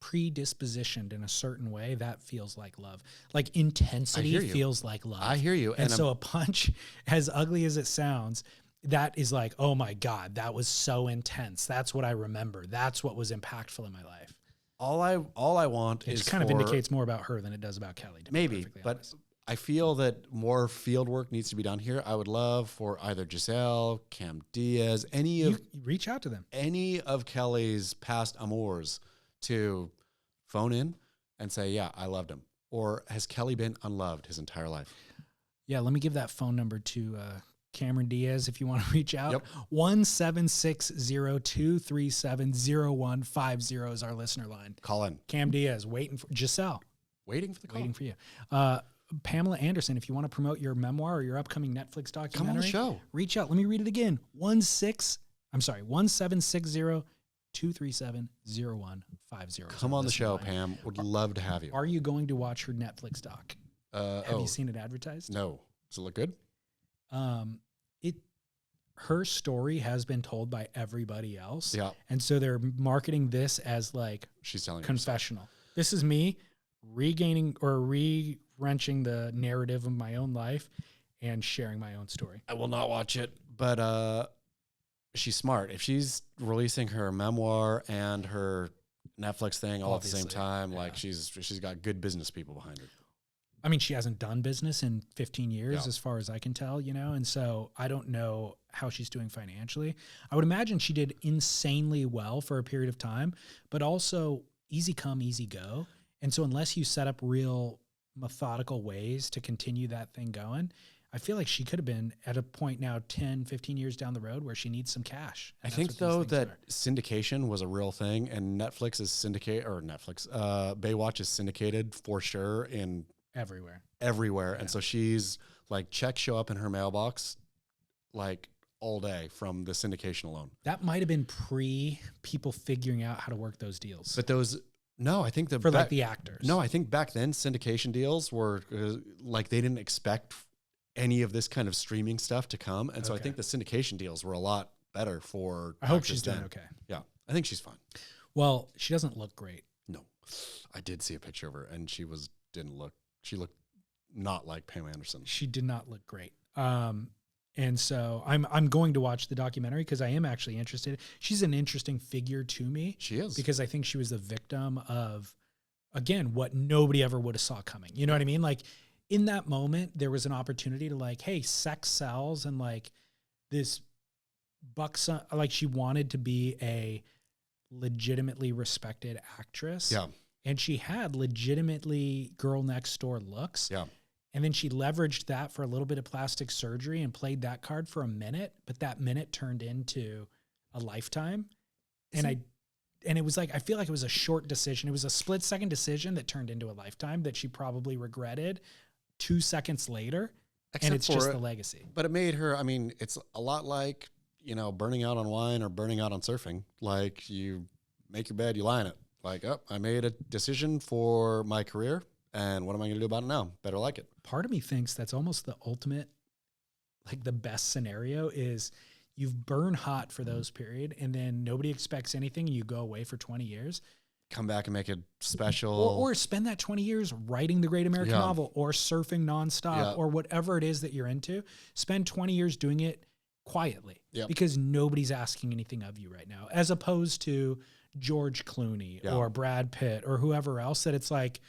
predispositioned in a certain way, that feels like love. Like intensity feels like love. I hear you. And so a punch, as ugly as it sounds, that is like, oh my God, that was so intense. That's what I remember. That's what was impactful in my life. All I want is kind of indicates more about her than it does about Kelly. Maybe, but I feel that more field work needs to be done here. I would love for either Giselle, Cam Diaz, you reach out to them. Any of Kelly's past amours to phone in and say, yeah, I loved him. Or has Kelly been unloved his entire life? Yeah, let me give that phone number to Cameron Diaz if you want to reach out. Yep. 1-760-237-0150 is our listener line. Call in. Cam Diaz, waiting for Giselle. Waiting for the call. Waiting for you. Pamela Anderson, if you want to promote your memoir or your upcoming Netflix documentary, come on the show. Reach out. Let me read it again. 1-760-237-0150. Come on the show, Pam. Would love to have you. Are you going to watch her Netflix doc? Have you seen it advertised? No. Does it look good? Her story has been told by everybody else. Yeah. And so they're marketing this as like she's telling confessional. Herself. This is me regaining or re-wrenching the narrative of my own life and sharing my own story. I will not watch it, but she's smart. If she's releasing her memoir and her Netflix thing all at the same time, like she's got good business people behind her. I mean, she hasn't done business in 15 years, as far as I can tell, and so I don't know how she's doing financially. I would imagine she did insanely well for a period of time, but also easy come, easy go. And so unless you set up real methodical ways to continue that thing going, I feel like she could have been at a point now 10, 15 years down the road where she needs some cash. I think, though, that syndication was a real thing, and Baywatch is syndicated for sure in everywhere. Yeah. And so she's like, checks show up in her mailbox like all day from the syndication alone. That might have been pre people figuring out how to work those deals. But I think for like the actors. No, I think back then syndication deals were like they didn't expect any of this kind of streaming stuff to come. And so I think the syndication deals were a lot better for I hope she's doing okay. Yeah, I think she's fine. Well, she doesn't look great. No. I did see a picture of her and she looked not like Pam Anderson. She did not look great. And so I'm going to watch the documentary because I am actually interested. She's an interesting figure to me. She is. Because I think she was the victim of, again, what nobody ever would have saw coming. You know what I mean? Like in that moment, there was an opportunity to like, hey, sex sells, and like this buxom, like she wanted to be a legitimately respected actress. Yeah. And she had legitimately girl next door looks. Yeah. And then she leveraged that for a little bit of plastic surgery and played that card for a minute, but that minute turned into a lifetime. And it was like, I feel like it was a short decision. It was a split-second decision that turned into a lifetime that she probably regretted 2 seconds later. And it's just the legacy. But it made her, I mean, it's a lot like, burning out on wine or burning out on surfing. Like you make your bed, you lie in it. Like, oh, I made a decision for my career, and what am I going to do about it now? Better like it. Part of me thinks that's almost the ultimate, like the best scenario is you've burned hot for those period, and then nobody expects anything, and you go away for 20 years. Come back and make a special. Or spend that 20 years writing the great American novel or surfing nonstop or whatever it is that you're into. Spend 20 years doing it quietly because nobody's asking anything of you right now, as opposed to George Clooney or Brad Pitt or whoever else that it's like,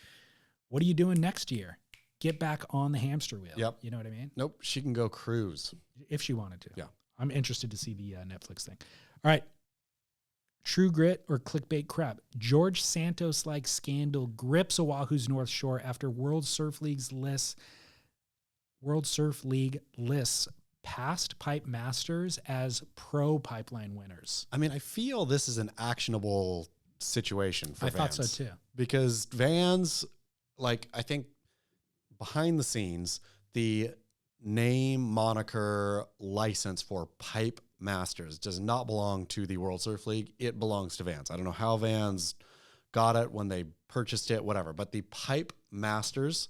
what are you doing next year? Get back on the hamster wheel. Yep. You know what I mean? Nope. She can go cruise. If she wanted to. Yeah. I'm interested to see the Netflix thing. All right. True grit or clickbait crap. George Santos-like scandal grips Oahu's North Shore after World Surf League lists past pipe masters as pro pipeline winners. I mean, I feel this is an actionable situation for Vans. I thought so too. Because Vans, like, I think behind the scenes, the name, moniker, license for pipe masters does not belong to the World Surf League. It belongs to Vans. I don't know how Vans got it when they purchased it, whatever. But the pipe masters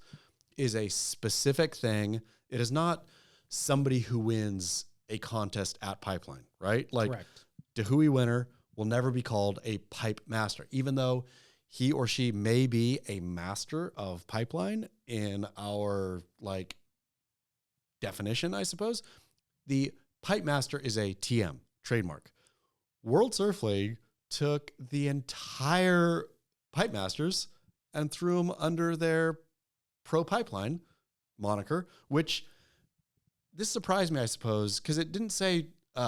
is a specific thing. It is not somebody who wins a contest at Pipeline, right? Like, correct. Dahui winner will never be called a pipe master, even though he or she may be a master of pipeline in our like definition, I suppose. The pipe master is a TM, trademark. World Surf League took the entire pipe masters and threw them under their pro pipeline moniker, which this surprised me, I suppose, because it didn't say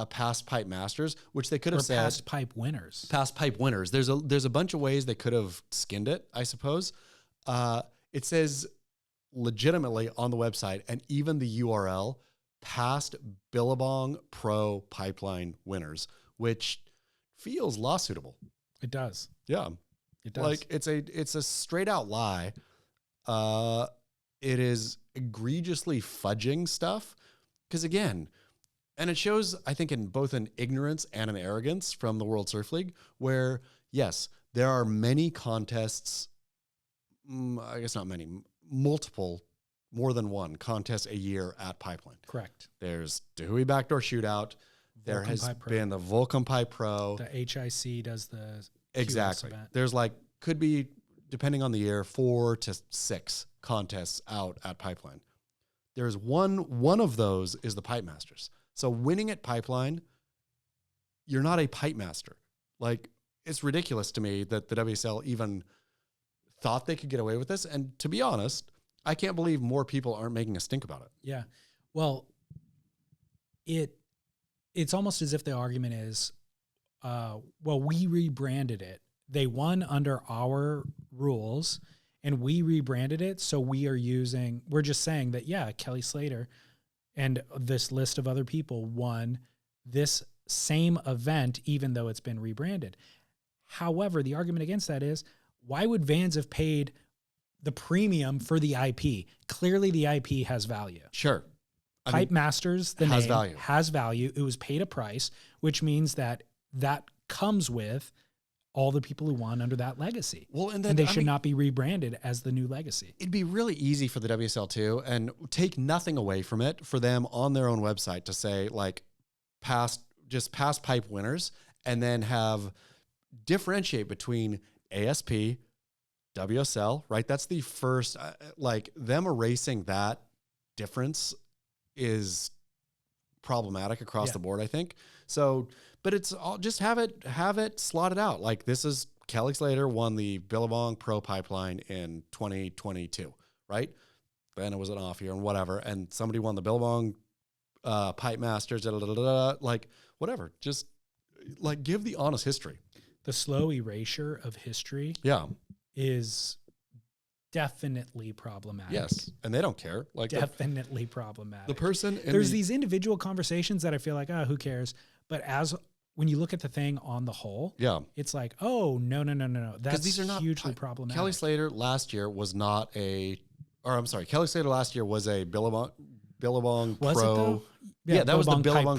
past pipe masters, which they could have said past pipe winners. Past pipe winners. There's a bunch of ways they could have skinned it, I suppose. It says legitimately on the website, and even the URL, past Billabong Pro Pipeline winners, which feels lawsuitable. It does. Yeah. It does. Like it's a straight out lie. It is egregiously fudging stuff. Because again, and it shows, I think, in both an ignorance and an arrogance from the World Surf League, where, yes, there are many contests, I guess not many, multiple, more than one contest a year at Pipeline. Correct. There's Dahui Backdoor Shootout. There has been the Vulcan Pipe Pro. The HIC does the exactly. QS event. There's like, could be, depending on the year, 4 to 6 contests out at Pipeline. There's one of those is the Pipe Masters. So winning at Pipeline, you're not a pipe master. Like, it's ridiculous to me that the WSL even thought they could get away with this. And to be honest, I can't believe more people aren't making a stink about it. Yeah. Well, it's almost as if the argument is, well, we rebranded it. They won under our rules and we rebranded it. So we're just saying that, yeah, Kelly Slater and this list of other people won this same event, even though it's been rebranded. However, the argument against that is, why would Vans have paid the premium for the IP? Clearly the IP has value. Sure. Pipe Masters, the has name, value. has value. It was paid a price, which means that comes with all the people who won under that legacy. Well, and they should not be rebranded as the new legacy. It'd be really easy for the WSL too, and take nothing away from it, for them on their own website to say like past pipe winners, and then have differentiate between ASP, WSL, right? That's the first, like them erasing that difference is problematic across the board, I think. So, but it's all, just have it slotted out. Like, this is Kelly Slater won the Billabong Pro Pipeline in 2022, right? Then it was an off year and whatever. And somebody won the Billabong Pipe Masters, like whatever. Just like give the honest history. The slow erasure of history is definitely problematic. Yes. And they don't care. Like definitely problematic. The person there's these individual conversations that I feel like, who cares? But when you look at the thing on the whole, it's like, oh, no. That's these are not hugely problematic. Kelly Slater last year was Kelly Slater last year was a Billabong was Pro. It though? Yeah, that was the Billabong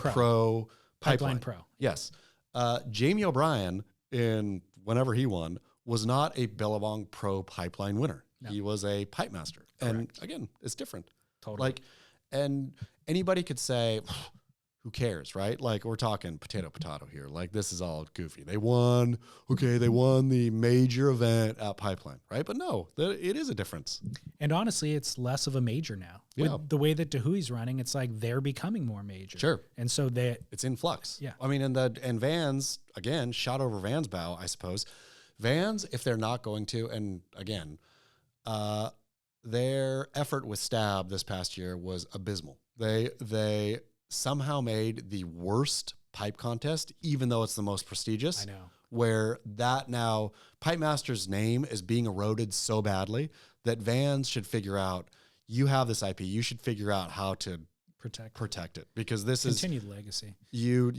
Pipeline Pro. Yes. Jamie O'Brien, in whenever he won, was not a Billabong Pro pipeline winner. No. He was a pipe master. And again, it's different. Totally. Like, and anybody could say, who cares, right? Like, we're talking potato here. Like, this is all goofy. They won. Okay, they won the major event at Pipeline, right? But no, it is a difference. And honestly, it's less of a major now. Yeah. With the way that Dahui's running, it's like they're becoming more major. Sure. And so it's in flux. Yeah. I mean, and Vans, again, shot over Vans' bow, I suppose. Vans, if they're not going to, and again, their effort with Stab this past year was abysmal. They somehow made the worst pipe contest, even though it's the most prestigious. I know. Where that now Pipe Master's name is being eroded so badly that Vans should figure out, you have this IP, you should figure out how to protect it, because this continued legacy. You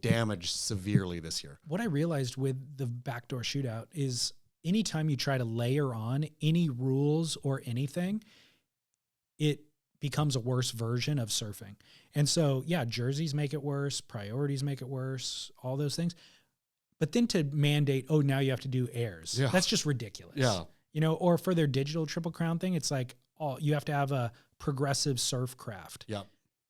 damaged severely this year. What I realized with the backdoor shootout is anytime you try to layer on any rules or anything, it becomes a worse version of surfing. And so, yeah, jerseys make it worse, priorities make it worse, all those things. But then to mandate, oh, now you have to do airs. Yeah. That's just ridiculous. Yeah. You know, or for their digital Triple Crown thing, it's like, oh, you have to have a progressive surf craft. Yeah.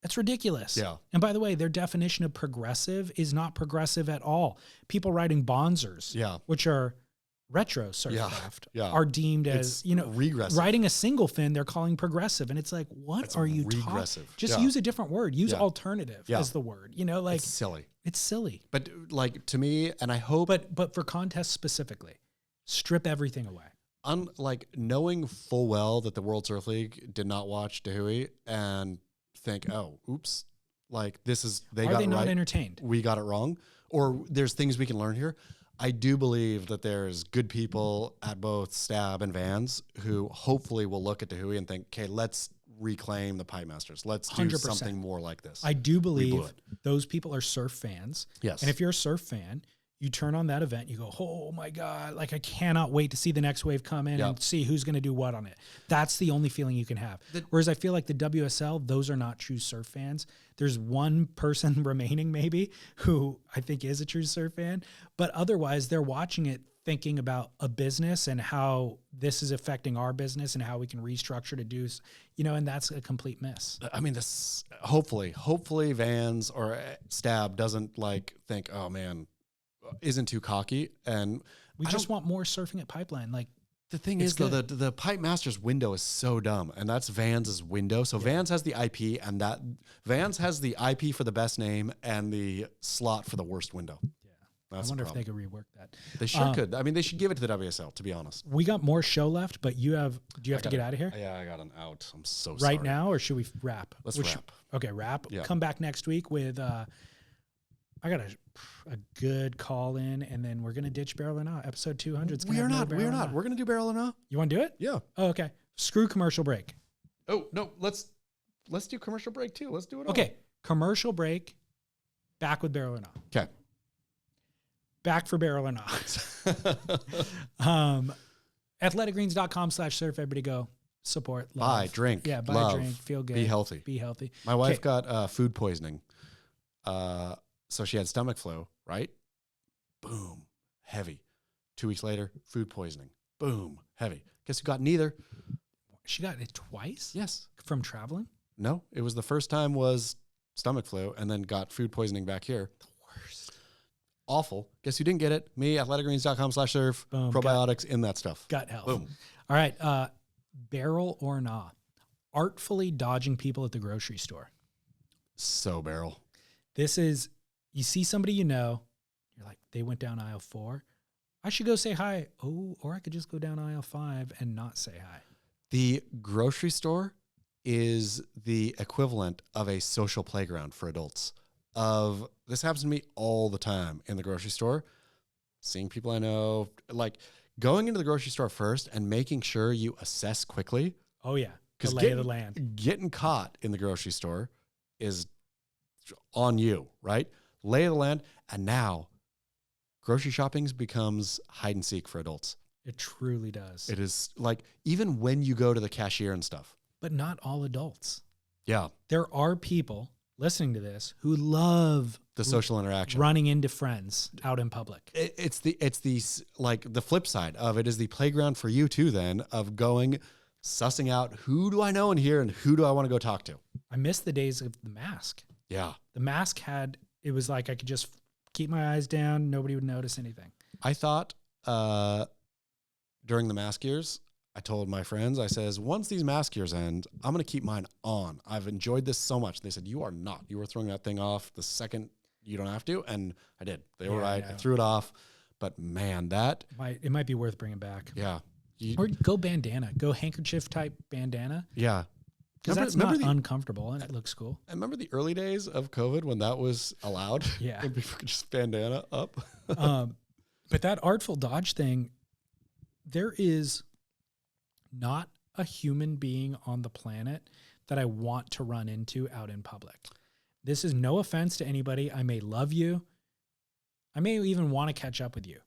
That's ridiculous. Yeah. And by the way, their definition of progressive is not progressive at all. People riding Bonzers, which are retro surfcraft, are deemed as, regressive. Riding a single fin, they're calling progressive. And it's like, what are you talking? Just use a different word. Use alternative as the word. You know, like it's silly. It's silly. But like, to me, and I hope, but for contests specifically, strip everything away. Like, knowing full well that the World Surf League did not watch Dahui and think, oh, oops, like this is Are they not entertained? We got it wrong, or there's things we can learn here. I do believe that there's good people at both Stab and Vans who hopefully will look at Dahui and think, okay, let's reclaim the Pipe Masters. Let's do 100%. something more like this. I do believe those people are surf fans. Yes. And if you're a surf fan, you turn on that event, you go, oh my God, like I cannot wait to see the next wave come in and see who's going to do what on it. That's the only feeling you can have. Whereas I feel like the WSL, those are not true surf fans. There's one person remaining maybe who I think is a true surf fan, but otherwise they're watching it thinking about a business and how this is affecting our business and how we can restructure to do, and that's a complete miss. I mean, this hopefully Vans or Stab doesn't like think, oh man, isn't too cocky, and we just want more surfing at Pipeline. Like, the thing is, though, the Pipe Masters window is so dumb, and that's Vans's window. So Vans has the IP, and that Vans has the IP for the best name and the slot for the worst window. Yeah, that's I wonder if they could rework that. They sure could. I mean, they should give it to the WSL, to be honest. We got more show left, but do you have to get out of here? Yeah, I got an out. I'm so sorry. Right now, or should we wrap? Let's wrap. Okay, wrap. Yeah. Come back next week with. I got a good call in, and then we're gonna ditch Barrel or Not. Episode 200. We are not. We're gonna do Barrel or Not. You want to do it? Yeah. Oh, okay. Screw commercial break. Oh no, let's do commercial break too. Let's do it. Okay, commercial break. Back with Barrel or Not. Okay. Back for Barrel or Not. Athleticgreens.com/surf. Everybody go support. Love. Buy, drink. Yeah, buy, love, drink. Feel good. Be healthy. Be healthy. My wife got food poisoning. So she had stomach flu, right? Boom, heavy. 2 weeks later, food poisoning. Boom, heavy. Guess who got neither? She got it twice? Yes. From traveling? No, it was the first time was stomach flu and then got food poisoning back here. The worst. Awful. Guess who didn't get it? Me, athleticgreens.com/surf. Boom, probiotics in that stuff. Gut health. Boom. All right. Barrel or Not. Artfully dodging people at the grocery store. So Barrel. This is, you see somebody you're like, they went down aisle 4. I should go say hi. Oh, or I could just go down aisle 5 and not say hi. The grocery store is the equivalent of a social playground for adults. This happens to me all the time in the grocery store. Seeing people I know, like going into the grocery store first and making sure you assess quickly. Oh yeah, the lay of the land. Getting caught in the grocery store is on you, right? Lay of the land, and now grocery shopping becomes hide and seek for adults. It truly does. It is like, even when you go to the cashier and stuff. But not all adults. Yeah. There are people listening to this who love the social interaction. Running into friends out in public. It's the like the flip side of it is the playground for you too, then, of going, sussing out who do I know in here and who do I want to go talk to. I miss the days of the mask. Yeah. The mask it was like I could just keep my eyes down. Nobody would notice anything. I thought during the mask years, I told my friends, I says, once these mask years end, I'm going to keep mine on. I've enjoyed this so much. They said, you are not. You were throwing that thing off the second you don't have to. And I did. They were right. I threw it off. But man, it might be worth bringing back. Yeah. Or go bandana. Go handkerchief type bandana. Yeah. Because that's not uncomfortable and it looks cool. I remember the early days of COVID when that was allowed. Yeah. And people could just bandana up. But that artful dodge thing, there is not a human being on the planet that I want to run into out in public. This is no offense to anybody. I may love you. I may even want to catch up with you.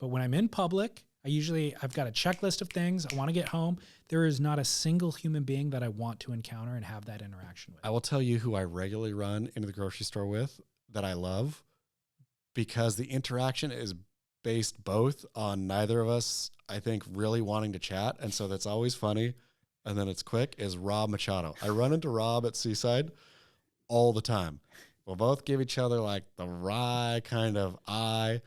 But when I'm in public, I've got a checklist of things. I want to get home. There is not a single human being that I want to encounter and have that interaction with. I will tell you who I regularly run into the grocery store with that I love, because the interaction is based both on neither of us, I think, really wanting to chat. And so that's always funny. And then it's quick, is Rob Machado. I run into Rob at Seaside all the time. We'll both give each other like the wry kind of eye,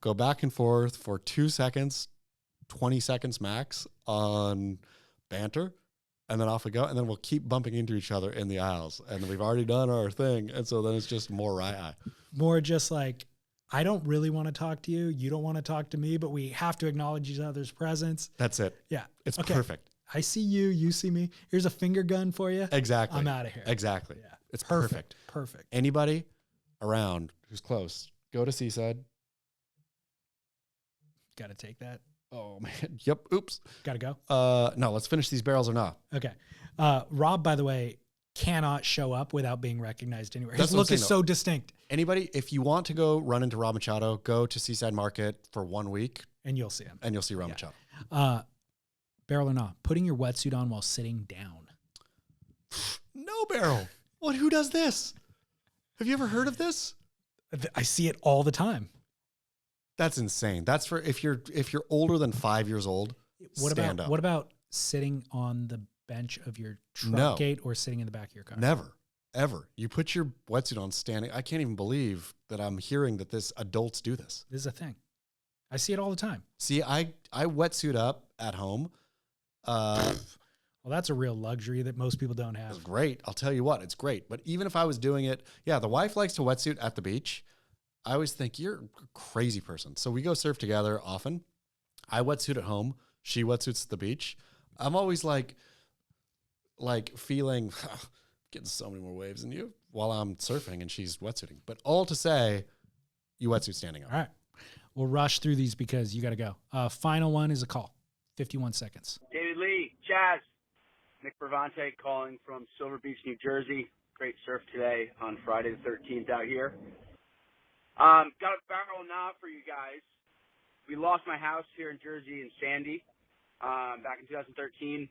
go back and forth for 2 seconds, 20 seconds max on banter, and then off we go. And then we'll keep bumping into each other in the aisles. And we've already done our thing. And so then it's just more wry eye. More just like, I don't really want to talk to you. You don't want to talk to me, but we have to acknowledge each other's presence. That's it. Yeah. It's perfect. I see you. You see me. Here's a finger gun for you. Exactly. I'm out of here. Exactly. Yeah. It's perfect. Perfect. Anybody around who's close, go to Seaside. Got to take that. Oh, man. Yep. Oops. Got to go. No, let's finish these barrels or not. Okay. Rob, by the way, cannot show up without being recognized anywhere. That's His look is so distinct. Anybody, if you want to go run into Rob Machado, go to Seaside Market for 1 week. And you'll see him. And you'll see Rob Machado. Barrel or not, putting your wetsuit on while sitting down. No barrel. What? Who does this? Have you ever heard of this? I see it all the time. That's insane. That's for if you're older than 5 years old. Stand up. What about sitting on the bench of your truck gate or sitting in the back of your car? Never, ever. You put your wetsuit on standing. I can't even believe that I'm hearing that adults do this. This is a thing. I see it all the time. See, I wetsuit up at home. Well, that's a real luxury that most people don't have. It's great. I'll tell you what, it's great. But even if I was doing it, the wife likes to wetsuit at the beach. I always think you're a crazy person. So we go surf together often. I wetsuit at home. She wetsuits at the beach. I'm always like feeling getting so many more waves than you while I'm surfing and she's wetsuiting. But all to say, you wetsuit standing up. All right. We'll rush through these because you got to go. Final one is a call. 51 seconds. David Lee, Chaz, Nick Bravante calling from Silver Beach, New Jersey. Great surf today on Friday the 13th out here. Got a barrel knob for you guys. We lost my house here in Jersey in Sandy back in 2013.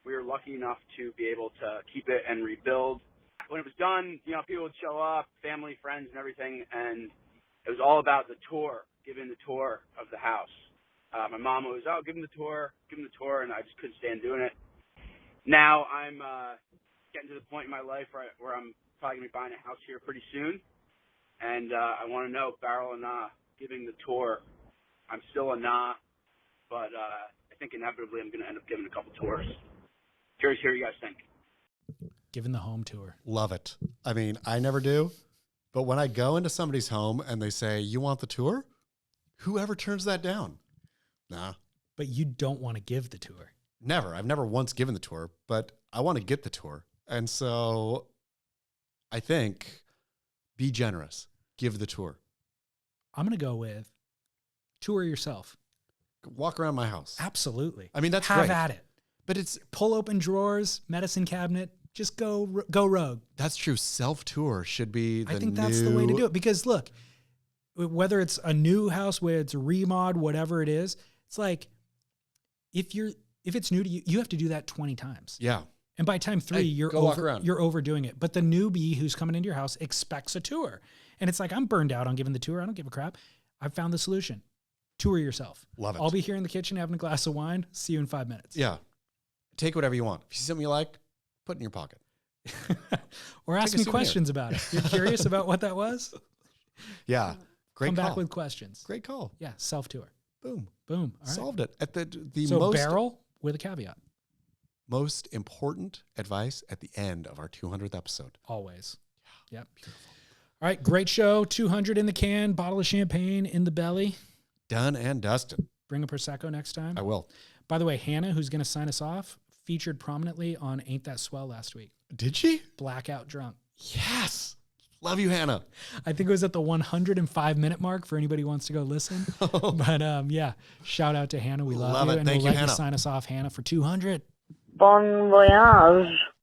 We were lucky enough to be able to keep it and rebuild. When it was done, people would show up, family, friends, and everything, and it was all about the tour, giving the tour of the house. My mom was, give him the tour, and I just couldn't stand doing it. Now I'm getting to the point in my life where I'm probably going to be buying a house here pretty soon, and I want to know, barrel or nah, giving the tour. I'm still a nah, but I think inevitably I'm going to end up giving a couple tours. Curious to hear what you guys think. Giving the home tour. Love it. I mean, I never do, but when I go into somebody's home and they say, you want the tour? Whoever turns that down? Nah. But you don't want to give the tour. Never. I've never once given the tour, but I want to get the tour. And so I think be generous. Give the tour. I'm going to go with tour yourself. Walk around my house. Absolutely. I mean, that's Have great. at it. But it's pull open drawers, medicine cabinet, just go rogue. That's true. Self-tour should be I think that's the way to do it because look, whether it's a new house, whether it's a remod, whatever it is, it's like if it's new to you, you have to do that 20 times. Yeah. And by time 3, Hey, go walk around. you're overdoing it. But the newbie who's coming into your house expects a tour. And it's like, I'm burned out on giving the tour. I don't give a crap. I've found the solution. Tour yourself. Love it. I'll be here in the kitchen having a glass of wine. See you in 5 minutes. Yeah. Take whatever you want. If you see something you like, put it in your pocket. Or ask me questions about it. You're curious about what that was? Yeah. Great Come call. back with questions. Great call. Yeah, self-tour. Boom. Boom. All right. Solved it. At the So barrel with a caveat. most important advice at the end of our 200th episode. Always. Yep. Beautiful. All right, great show. 200 in the can, bottle of champagne in the belly. Done and dusted. Bring a Prosecco next time. I will. By the way, Hannah, who's going to sign us off, featured prominently on Ain't That Swell last week. Did she? Blackout drunk. Yes. Love you, Hannah. I think it was at the 105-minute mark for anybody who wants to go listen. But yeah, shout out to Hannah. We love you. Love it. And Thank we'll you, let Hannah. you sign us off, Hannah, for 200. Bon voyage.